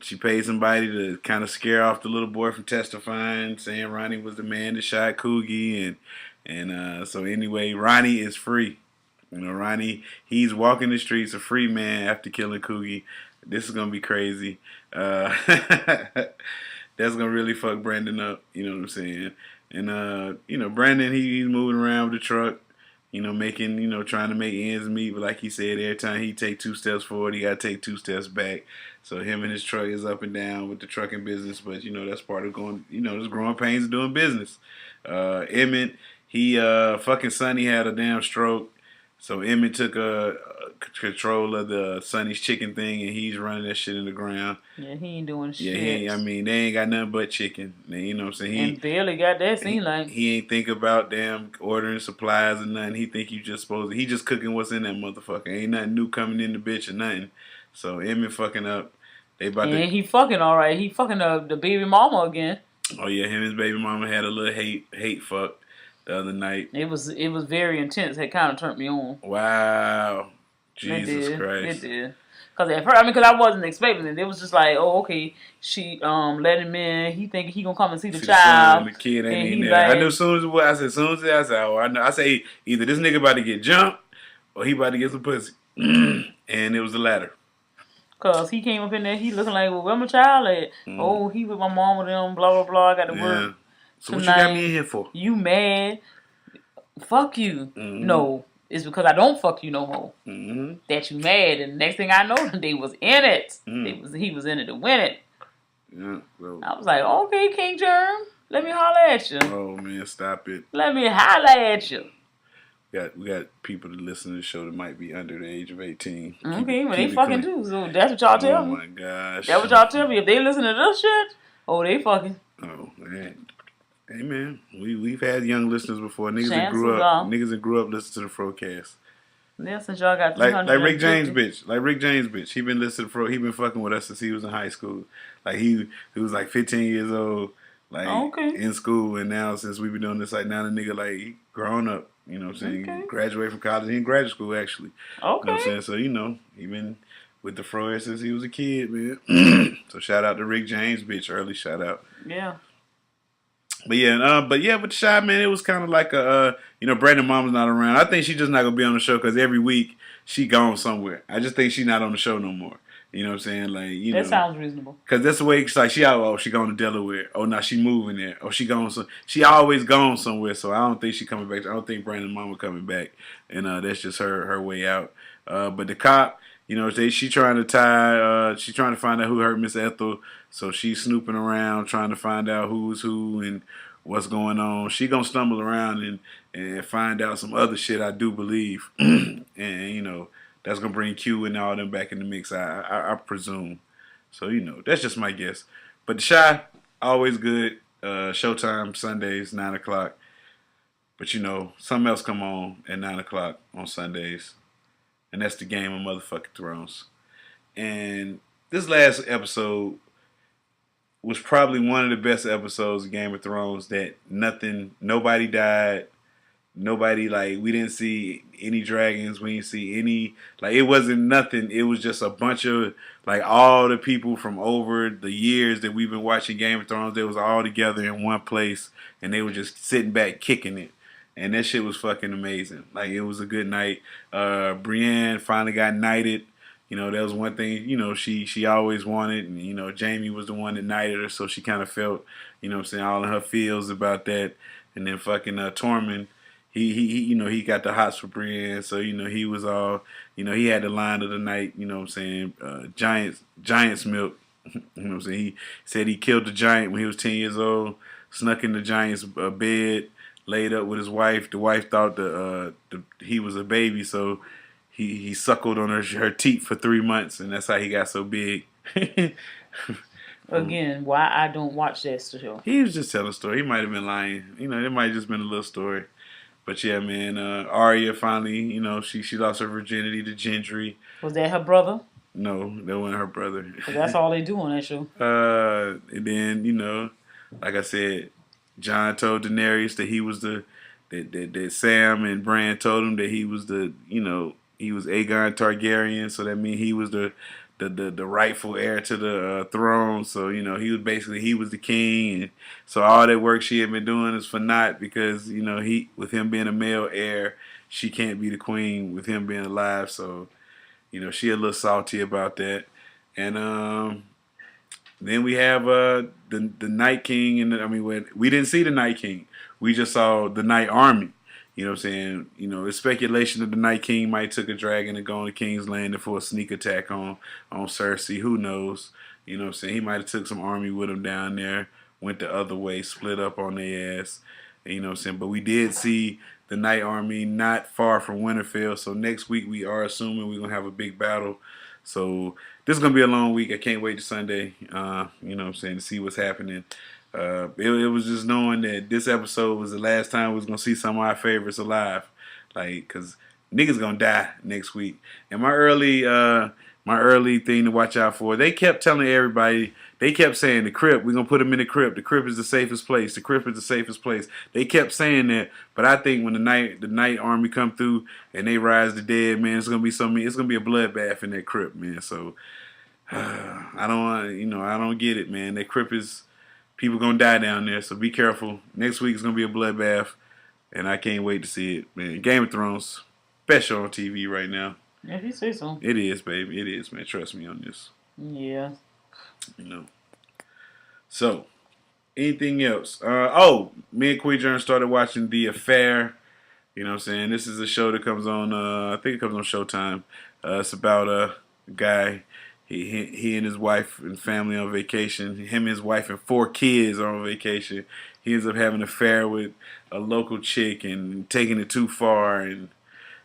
she paid somebody to kind of scare off the little boy from testifying, saying Ronnie was the man that shot Coogie, and so anyway, Ronnie is free. Ronnie, he's walking the streets a free man after killing Coogie. This is gonna be crazy. That's gonna really fuck Brandon up. You know what I'm saying? And Brandon, he's moving around with the truck. Making, trying to make ends meet. But like he said, every time he take 2 steps forward, he got to take 2 steps back. So him and his truck is up and down with the trucking business. But, that's part of going, there's growing pains of doing business. Emmett, he, fucking Sonny had a damn stroke. So Emmett took control of the Sonny's chicken thing, and he's running that shit in the ground. Yeah, he ain't doing shit. Yeah, they ain't got nothing but chicken. You know what I'm saying? And barely got that, seem like. He ain't think about damn ordering supplies or nothing. He think you just he just cooking what's in that motherfucker. Ain't nothing new coming in the bitch or nothing. So Emmett fucking up. And he fucking all right. He fucking the baby mama again. Oh yeah, him and his baby mama had a little hate fuck the other night. It was very intense. It kind of turned me on. Wow. Jesus Christ. It did. Because at first, because I wasn't expecting it. It was just like, oh, okay, she let him in. He think he gonna come and see the child. The kid ain't in there. Like, I knew as soon as I said, oh, I know. I say either this nigga about to get jumped or he about to get some pussy. And it was the latter. Because he came up in there, he looking like, well, where my child at? Oh, he with my mom with them, blah, blah, blah. I got to work. So tonight. What you got me in here for? You mad? Fuck you. No. It's because I don't fuck you no more. That you mad, and the next thing I know, they was in it. He was in it to win it. Yeah, well, I was like, okay, King Germ, let me holler at you. Oh man, stop it. Let me holler at you. We got people that listen to the show that might be under the age of 18. Okay, well they fucking do. So that's what y'all tell me. Oh my gosh. That's what y'all tell me. If they listen to this shit, they fucking. Oh man. Hey man, we've had young listeners before. Niggas that grew up listening to the FROCAST. Yeah, since y'all got like Rick James bitch. He been listening he been fucking with us since he was in high school. Like he was like 15 years old, in school, and now since we been doing this, like now the nigga like he grown up. You know what I'm saying? Okay. He graduated from college. He in graduate school actually. Okay. You know what I'm saying? So he been with the Fro since he was a kid, man. So shout out to Rick James bitch. Early shout out. Yeah. But with the Shy, man, it was kind of like Brandon Mama's not around. I think she's just not gonna be on the show because every week she gone somewhere. I just think she's not on the show no more. You know what I'm saying? Like, that sounds reasonable. Because that's the way it's like she going to Delaware. Oh, now she moving there. Oh, she always gone somewhere. So I don't think she coming back. I don't think Brandon Mama coming back, and that's just her way out. But the cop, she trying to find out who hurt Miss Ethel. So she's snooping around trying to find out who's who and what's going on. She gonna stumble around and find out some other shit, I do believe. And that's gonna bring Q and all them back in the mix, I presume. So that's just my guess. But the Shy, always good. Showtime Sundays 9:00. But something else come on at 9:00 on Sundays, and that's the Game of Motherfucking Thrones. And this last episode was probably one of the best episodes of Game of Thrones that nobody died. Nobody, we didn't see any dragons. We didn't see any, it wasn't nothing. It was just a bunch of, all the people from over the years that we've been watching Game of Thrones, they was all together in one place, and they were just sitting back kicking it. And that shit was fucking amazing. It was a good night. Brienne finally got knighted. That was one thing, she always wanted. And, Jamie was the one that knighted her, so she kind of felt, all in her feels about that. And then fucking Tormund, he got the hots for Brienne, so he was all, he had the line of the night. You know what I'm saying? Giant's milk. You know what I'm saying? He said he killed the giant when he was 10 years old. Snuck in the giant's bed, laid up with his wife. The wife thought he was a baby, so he suckled on her teeth for 3 months, and that's how he got so big. Again, why I don't watch that show? He was just telling a story. He might have been lying. It might have just been a little story. But yeah, man, Arya finally, she lost her virginity to Gendry. Was that her brother? No, that wasn't her brother. That's all they do on that show. And then, like I said, Jon told Daenerys that he was that Sam and Bran told him that he was he was Aegon Targaryen, so that means he was the rightful heir to the throne. So he was the king, and so all that work she had been doing is for naught because with him being a male heir, she can't be the queen with him being alive. So she a little salty about that. And then we have the Night King, and we didn't see the Night King, we just saw the Night Army. You know what I'm saying? It's speculation that the Night King might took a dragon and go on the King's Landing for a sneak attack on Cersei. Who knows? You know what I'm saying? He might have took some army with him down there, went the other way, split up on their ass. You know what I'm saying? But we did see the Night Army not far from Winterfell. So next week we are assuming we're going to have a big battle. So this is going to be a long week. I can't wait to Sunday, you know what I'm saying, to see what's happening. It was just knowing that this episode was the last time we was going to see some of our favorites alive. Like, because niggas going to die next week. And my early thing to watch out for, they kept telling everybody, they kept saying the crypt, we're going to put them in the crypt. The crypt is the safest place. The crypt is the safest place. They kept saying that, but I think when the night army come through and they rise the dead, man, it's going to be a bloodbath in that crypt, man. So, I don't get it, man. That crypt is, people going to die down there, so be careful. Next week is going to be a bloodbath, and I can't wait to see it, man. Game of Thrones, best show on TV right now. Yeah, if you say so. It is, baby. It is, man. Trust me on this. Yeah. So, anything else? Me and Queen Jern started watching The Affair. You know what I'm saying? This is a show that comes on, I think it comes on Showtime. It's about a guy. He and his wife and family on vacation. Him and his wife and 4 kids are on vacation. He ends up having an affair with a local chick and taking it too far, and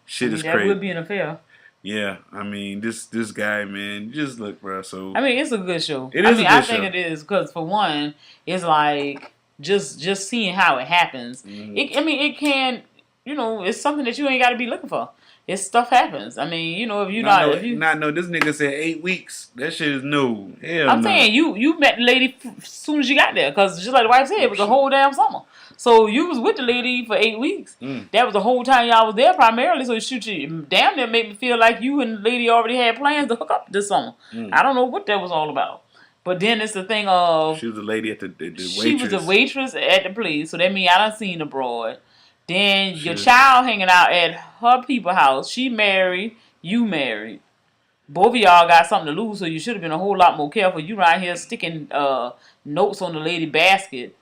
shit is crazy. That would be an affair. Yeah, this guy, man, just look, bro. So it's a good show. I think it is because for one, it's like just seeing how it happens. Mm-hmm. It can, it's something that you ain't got to be looking for. It's stuff happens. If this nigga said 8 weeks. That shit is new. Hell I'm no. saying you met the lady as soon as you got there, because just like the wife said, it was a whole damn summer. So you was with the lady for 8 weeks. That was the whole time y'all was there primarily. So you damn near made me feel like you and the lady already had plans to hook up this summer. I don't know what that was all about. But then it's the thing of she was a lady at the waitress. She was a waitress at the place. So that means I done seen abroad. Then your child hanging out at her people's house. She married, you married. Both of y'all got something to lose, so you should have been a whole lot more careful. You right here sticking notes on the lady basket.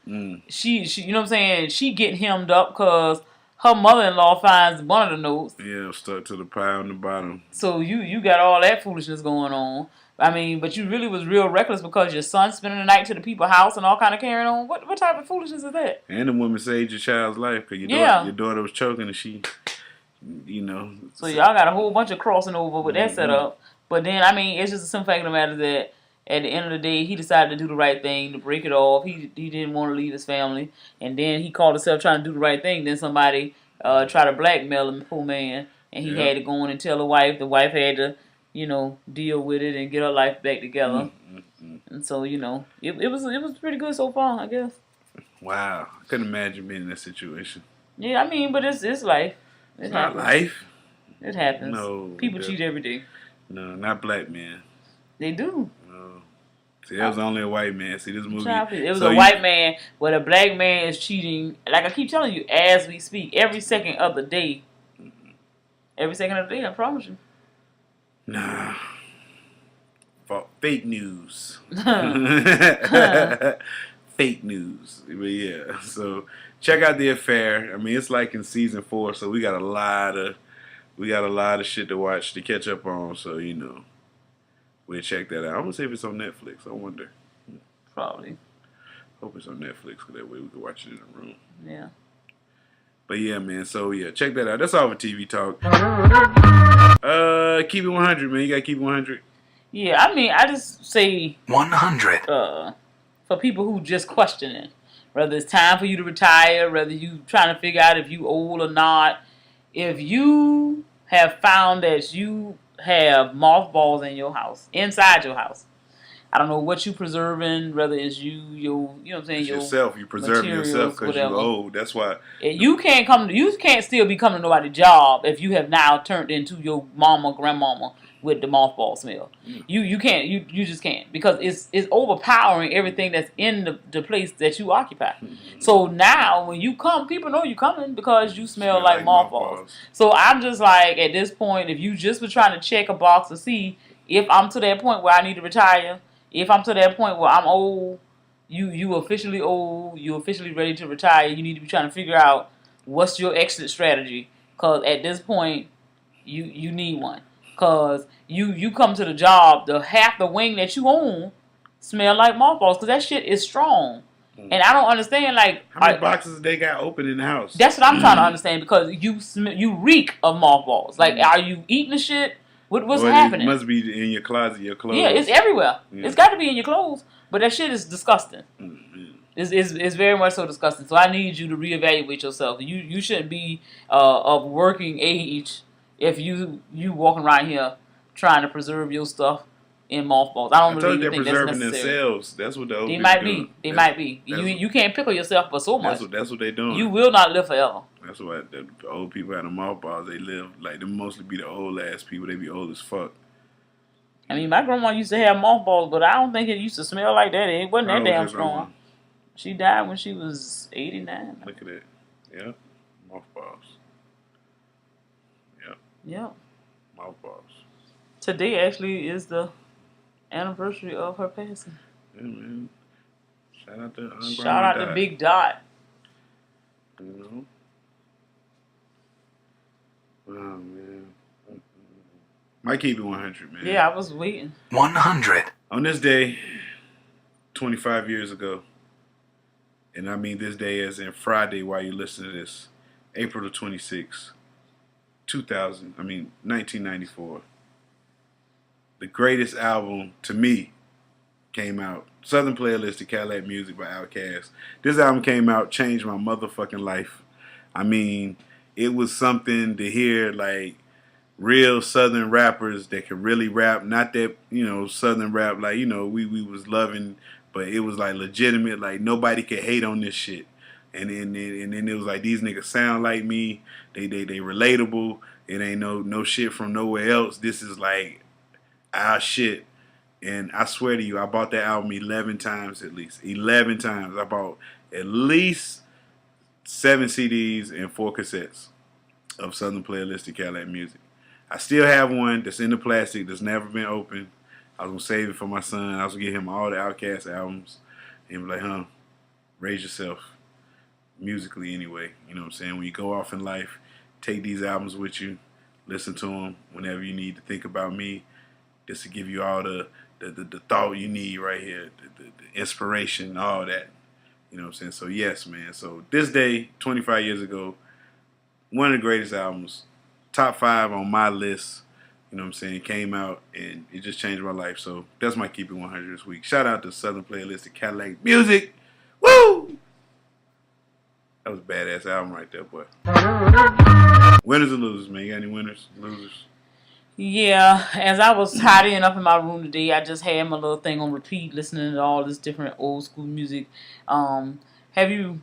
She, you know what I'm saying? She getting hemmed up because her mother-in-law finds one of the notes. Yeah, stuck to the pie on the bottom. So you got all that foolishness going on. But you really was real reckless because your son spending the night to the people's house and all kind of carrying on. What type of foolishness is that? And the woman saved your child's life because your daughter was choking and she, So y'all got a whole bunch of crossing over with that setup. But then, it's just a simple fact of the matter that at the end of the day, he decided to do the right thing, to break it off. He didn't want to leave his family. And then he called himself trying to do the right thing. Then somebody tried to blackmail him, poor man. And he had to go in and tell the wife. The wife had to, deal with it and get her life back together. And so, it was pretty good so far, I guess. Wow. I couldn't imagine being in that situation. Yeah, but it's life. It's not life. It happens. No. People cheat every day. No, not black men. They do. No. See, that was only a white man. See, this movie. It was a white man, but a black man is cheating. Like I keep telling you, as we speak, every second of the day. Every second of the day, I promise you. Nah. Fake news. fake news. But yeah, so check out The Affair. I mean, it's like in season 4, so we got a lot of shit to watch to catch up on. So we'll check that out. I'm gonna see if it's on Netflix. I wonder. Probably. Hope it's on Netflix, because that way we can watch it in the room. Yeah. But yeah, man. So yeah, check that out. That's all for TV talk. Keep it 100, man. You gotta keep it 100. Yeah, I mean, I just say 100. For people who just questioning whether it's time for you to retire, whether you trying to figure out if you old or not. If you have found that you have mothballs in your house, inside your house, I don't know what you preserving, whether it's you know what I'm saying, it's yourself. You preserve yourself because you're old. That's why you can't still be coming to nobody's job if you have now turned into your mama, grandmama with the mothball smell. You can't. You just can't, because it's overpowering everything that's in the place that you occupy. So now when you come, people know you coming because you smell like mothballs. So I'm just like, at this point, if you just were trying to check a box to see if I'm to that point where I need to retire, if I'm to that point where I'm old, you officially old, you officially ready to retire, you need to be trying to figure out what's your exit strategy, because at this point you need one. Because you come to the job, half the wing that you own smell like mothballs, because that shit is strong. And I don't understand, like, how many boxes they got open in the house. That's what I'm trying to understand, because you reek of mothballs. Like, are you eating the shit? What's happening? It must be in your closet, your clothes. Yeah, it's everywhere. Yeah. It's got to be in your clothes. But that shit is disgusting. It's very much so disgusting. So I need you to reevaluate yourself. You shouldn't be of working age if you walking around here trying to preserve your stuff in mothballs. I don't really think that's necessary. Themselves. That's what the old they people might doing. They might be. You can't pickle yourself for so much. That's what they doing. You will not live forever. That's why the old people had the mothballs. They live like, they mostly be the old ass people. They be old as fuck. I mean, my grandma used to have mothballs, but I don't think it used to smell like that. It wasn't that damn strong. She died when she was 89. Look at that. Yeah. Mothballs. Yeah. Yeah. Mothballs. Today actually is the anniversary of her passing. Yeah, man. Shout out to Big Dot. Oh, man. Might keep it 100, man. Yeah, I was waiting. 100. On this day, 25 years ago, and I mean this day as in Friday while you listen to this, April the 26th, 1994. The greatest album to me came out. Southern Playlist of Cadillac Music by Outkast. This album came out, changed my motherfucking life. I mean, it was something to hear, like, real Southern rappers that could really rap. Not that, Southern rap, like, we was loving, but it was, like, legitimate. Like, nobody could hate on this shit. And then it was like, these niggas sound like me. They relatable. It ain't no shit from nowhere else. This is, like, our shit. And I swear to you, I bought that album 11 times at least. 11 times. I bought at least 7 CDs and 4 cassettes of Southern Playlist of Cadillac Music. I still have one that's in the plastic that's never been opened. I was going to save it for my son. I was going to get him all the Outkast albums. And be like, raise yourself. Musically anyway. You know what I'm saying? When you go off in life, take these albums with you. Listen to them whenever you need to think about me. Just to give you all the thought you need right here. The inspiration, all that. You know what I'm saying? So yes, man. So this day, 25 years ago, one of the greatest albums. Top 5 on my list, you know what I'm saying, came out, and it just changed my life. So that's my Keep It 100 this week. Shout out to Southern Playlist of Cadillac Music. Woo! That was a badass album right there, boy. Winners or losers, man? You got any winners, losers? Yeah, as I was tidying up in my room today, I just had my little thing on repeat, listening to all this different old school music. Do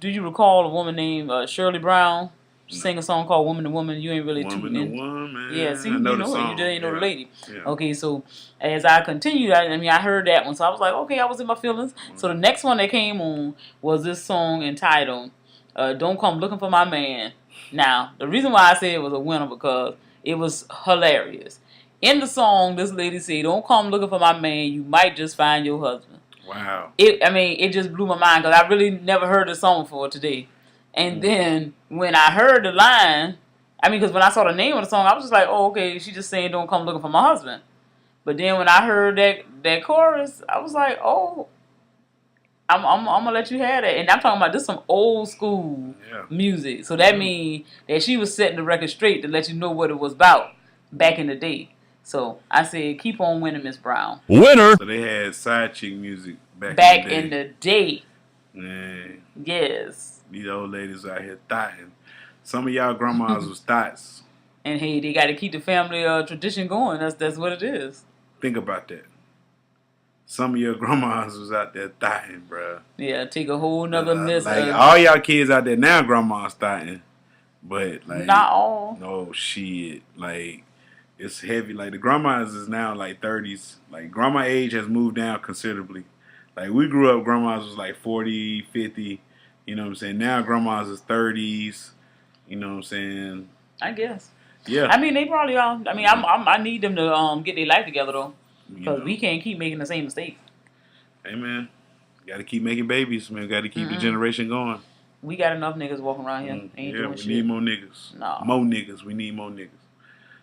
you recall a woman named Shirley Brown? Sing a song called Woman to Woman. You ain't really Woman to Woman. Yeah, see, you know it. You didn't know the lady. Yeah. Okay, so as I continued, I heard that one. So I was like, okay, I was in my feelings. Mm-hmm. So the next one that came on was this song entitled Don't Come Looking for My Man. Now, the reason why I said it was a winner because it was hilarious. In the song, this lady said, don't come looking for my man. You might just find your husband. Wow. It just blew my mind because I really never heard the song before today. And then when I heard the line, because when I saw the name of the song, I was just like, oh, okay, she just saying don't come looking for my husband. But then when I heard that chorus, I was like, oh, I'm gonna let you have that. And I'm talking about this some old school music. So that means that she was setting the record straight to let you know what it was about back in the day. So I said, keep on winning, Miss Brown. Winner. So they had side chick music Back in the day. Man. Yes. These old ladies out here thotting. Some of y'all grandmas was thots. And hey, they got to keep the family tradition going. That's what it is. Think about that. Some of your grandmas was out there thotting, bruh. Yeah, take a whole nother miss. Like all y'all kids out there now, grandma's thotting. But like not all. No shit. Like it's heavy. Like the grandmas is now like 30s. Like grandma age has moved down considerably. Like we grew up, grandmas was like 40, 50. You know what I'm saying? Now grandmas is 30s. You know what I'm saying? I guess. Yeah. They probably are. I need them to get their life together though, because we can't keep making the same mistakes. Hey man, got to keep making babies, man. Got to keep the generation going. We got enough niggas walking around here. Ain't doing shit. We need more niggas. No. More niggas. We need more niggas.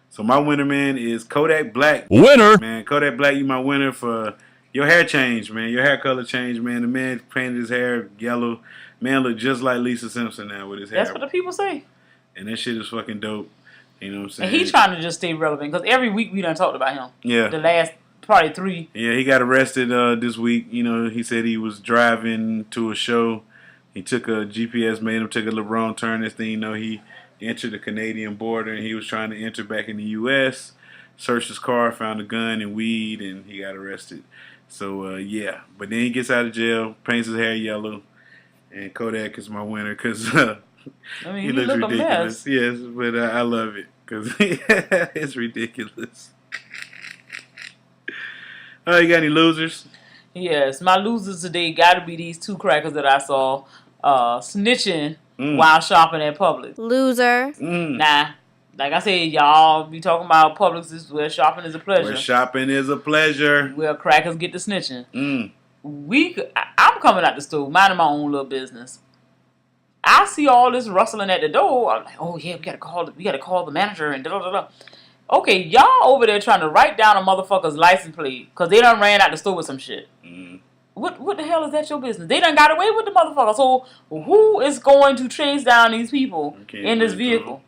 So my winner, man, is Kodak Black. Winner. Man, Kodak Black, you my winner for your hair change, man. Your hair color change, man. The man painted his hair yellow. Man look just like Lisa Simpson now with his hair. That's what the people say. And that shit is fucking dope. You know what I'm saying? And he trying to just stay relevant because every week we done talked about him. Yeah. The last probably 3. Yeah, he got arrested this week. You know, he said he was driving to a show. He took a GPS, made him take a little wrong turn. Next thing you know, he entered the Canadian border and he was trying to enter back in the U.S. Searched his car, found a gun and weed, and he got arrested. So, yeah. But then he gets out of jail, paints his hair yellow, and Kodak is my winner because he looks ridiculous. Yes, but I love it because it's ridiculous. You got any losers? Yes, my losers today got to be these 2 crackers that I saw snitching while shopping at Publix. Loser. Nah, like I said, y'all be talking about Publix is where shopping is a pleasure. Where shopping is a pleasure. Where crackers get the snitching. I'm coming out the store, minding my own little business. I see all this rustling at the door. I'm like, oh yeah, we gotta call the manager and da da da. Okay, y'all over there trying to write down a motherfucker's license plate because they done ran out the store with some shit. What the hell is that your business? They done got away with the motherfucker. So who is going to chase down these people in this vehicle?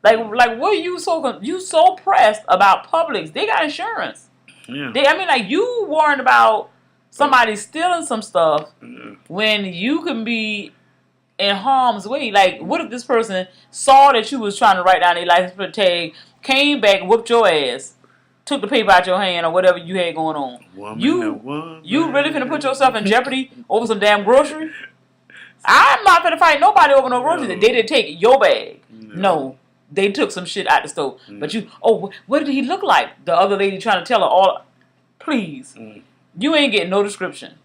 Like what are you so pressed about Publix? They got insurance. Yeah. You worried about somebody stealing some stuff when you can be in harm's way. Like, what if this person saw that you was trying to write down their license plate tag, came back, whooped your ass, took the paper out your hand or whatever you had going on? You really finna put yourself in jeopardy over some damn grocery? I'm not finna fight nobody over no groceries. They didn't take your bag. No. They took some shit out the store. But what did he look like? The other lady trying to tell her all. Please. You ain't getting no description.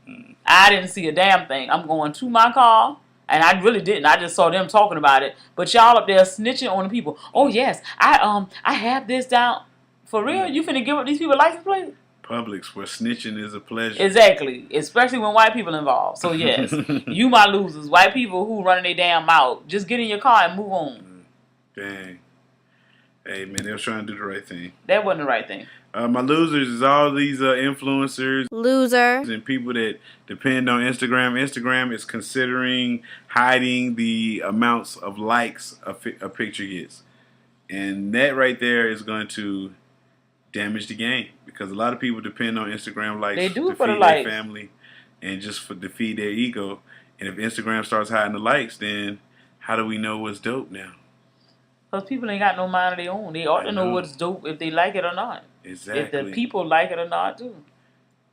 I didn't see a damn thing. I'm going to my car. And I really didn't. I just saw them talking about it. But y'all up there snitching on the people. Oh yes, I have this down. For real? You finna give up these people license plates? Publix, where snitching is a pleasure. Exactly. Especially when white people involved. So yes, you my losers. White people who running their damn mouth. Just get in your car and move on. Dang. Hey man, they was trying to do the right thing. That wasn't the right thing. My losers is all these influencers. Loser. And people that depend on Instagram. Instagram is considering hiding the amounts of likes a picture gets. And that right there is going to damage the game. Because a lot of people depend on Instagram likes to feed their family and just to feed their ego. And if Instagram starts hiding the likes, then how do we know what's dope now? Because people ain't got no mind of their own. They ought to know what's dope if they like it or not. Exactly. If the people like it or not, too.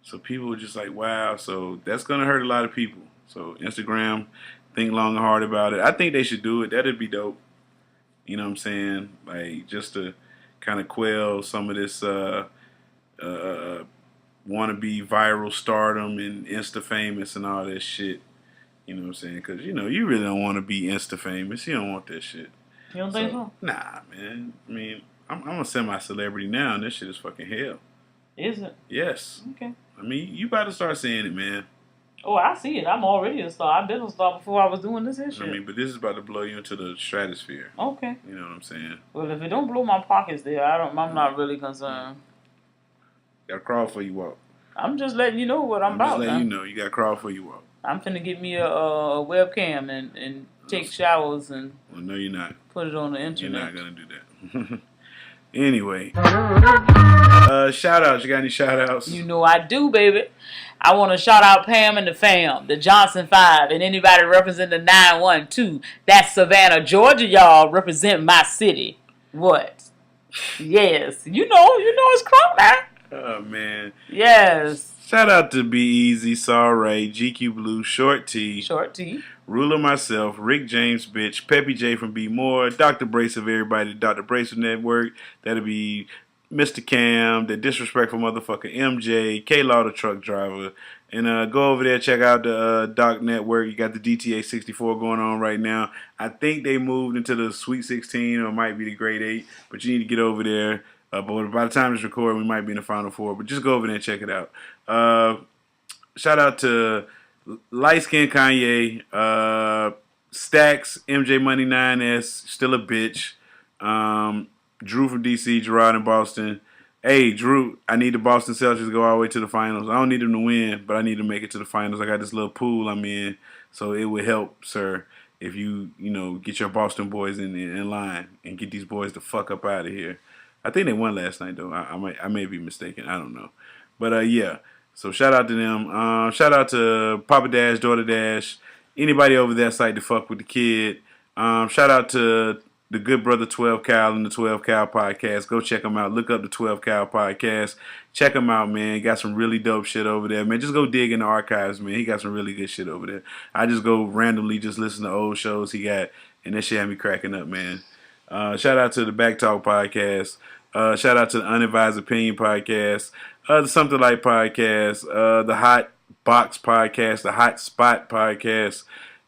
So people are just like, wow. So that's going to hurt a lot of people. So Instagram, think long and hard about it. I think they should do it. That'd be dope. You know what I'm saying? Like, just to kind of quell some of this wannabe viral stardom and Insta famous and all that shit. You know what I'm saying? Because, you really don't want to be Insta famous. You don't want that shit. You don't think so? Nah, man. I'm a semi-celebrity now, and this shit is fucking hell. Is it? Yes. Okay. You about to start saying it, man. Oh, I see it. I'm already a star. I've been a star before I was doing this and shit. I mean, but this is about to blow you into the stratosphere. Okay. You know what I'm saying? Well, if it don't blow my pockets there, I'm not really concerned. Gotta crawl before you walk. I'm just letting you know what I'm about. Just letting you know. You gotta crawl before you walk. I'm finna get me a webcam and take showers and. Well, no, you're not. Put it on the internet. You're not gonna do that. Anyway, shout outs. You got any shout outs? You know I do, baby. I want to shout out Pam and the fam, the Johnson 5, and anybody representing the 912. That's Savannah, Georgia, y'all. Represent my city. What? Yes. You know it's crunk now. Oh, man. Yes. Shout out to Be Easy, Saw Ray, GQ Blue, Short T, Ruler myself, Rick James, bitch, Peppy J from B More, Dr. Brace of everybody, Dr. Brace of Network. That'll be Mr. Cam, the disrespectful motherfucker MJ, K-Law the truck driver. And go over there, check out the Doc Network. You got the DTA 64 going on right now. I think they moved into the Sweet 16 or it might be the Grade 8, but you need to get over there. But by the time it's recorded, we might be in the Final Four. But just go over there and check it out. Shout out to Light Skin Kanye, Stacks, MJ Money 9S, still a bitch. Drew from DC, Gerard in Boston. Hey, Drew, I need the Boston Celtics to go all the way to the finals. I don't need them to win, but I need to make it to the finals. I got this little pool I'm in, so it would help, sir, if you get your Boston boys in line and get these boys the fuck up out of here. I think they won last night, though. I may be mistaken. I don't know. But, yeah. So, shout out to them. Shout out to Papa Dash, Daughter Dash, anybody over that site to fuck with the kid. Shout out to the good brother 12 Cal and the 12 Cal podcast. Go check them out. Look up the 12 Cal podcast. Check him out, man. Got some really dope shit over there, man. Just go dig in the archives, man. He got some really good shit over there. I just go randomly just listen to old shows he got, and that shit had me cracking up, man. Shout out to the Back Talk podcast. Shout out to the Unadvised Opinion podcast. The Something Like podcast. The Hot Box podcast. The Hot Spot podcast.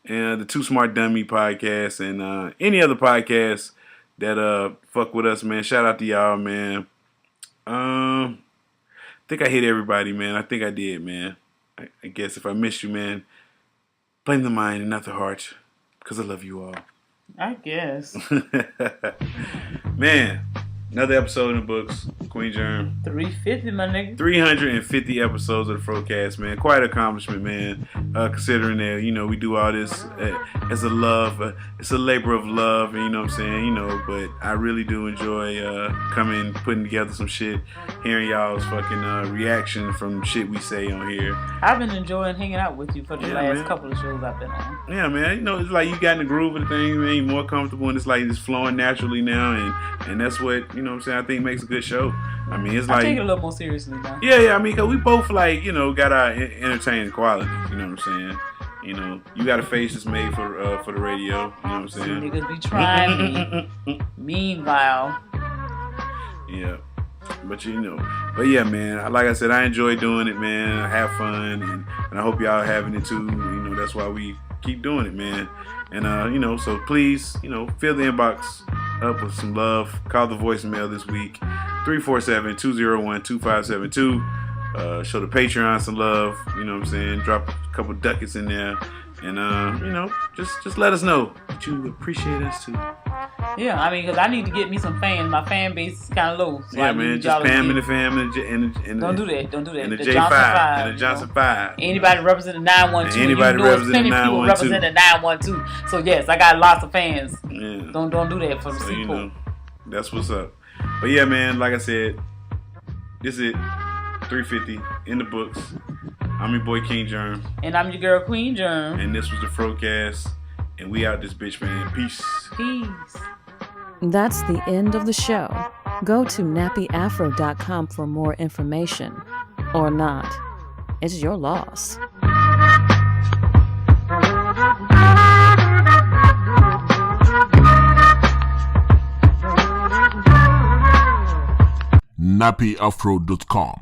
And the Too Smart Dummy podcast. And any other podcast that fuck with us, man. Shout out to y'all, man. I think I hit everybody, man. I think I did, man. I guess if I missed you, man, blame the mind and not the heart. Because I love you all. I guess. Man, another episode in the books. Queen Germ. 350, my nigga. 350 episodes of the FROCAST, man. Quite an accomplishment, man. Considering that, we do all this as a love. It's a labor of love, and you know what I'm saying? But I really do enjoy coming, putting together some shit, hearing y'all's fucking reaction from shit we say on here. I've been enjoying hanging out with you for the last couple of shows I've been on. Yeah, man. It's like you got in the groove of the thing, man. You're more comfortable, and it's like it's flowing naturally now, and that's what, what I'm saying, I think makes a good show. I mean, it's like I take it a little more seriously now. Yeah. I mean, cause we both got our entertaining qualities. You know what I'm saying? You got a face that's made for the radio. You know what I'm saying? Some niggas be trying me. Meanwhile. Yeah. But yeah, man. Like I said, I enjoy doing it, man. I have fun, and I hope y'all having it too. That's why we keep doing it, man. And so please, fill the inbox up with some love. Call the voicemail this week, 347-201-2572. Show the Patreon some love. You know what I'm saying? Drop a couple ducats in there, and just let us know that you appreciate us too. Yeah, I mean, because I need to get me some fans. My fan base is kind of low. So yeah, man, just Pam and the fam and don't do that. And the J5 and the Johnson 5. Anybody representing the 912. Anybody representing the 912. Represent the 912. So yes, I got lots of fans. Yeah. Don't do that for the sequel. That's what's up. But yeah, man, like I said, this is it. 350 in the books. I'm your boy King Germ. And I'm your girl Queen Germ. And this was the FROCAST. And we out this bitch, man. Peace. That's the end of the show. Go to nappyafro.com for more information. Or not. It's your loss. nappyafro.com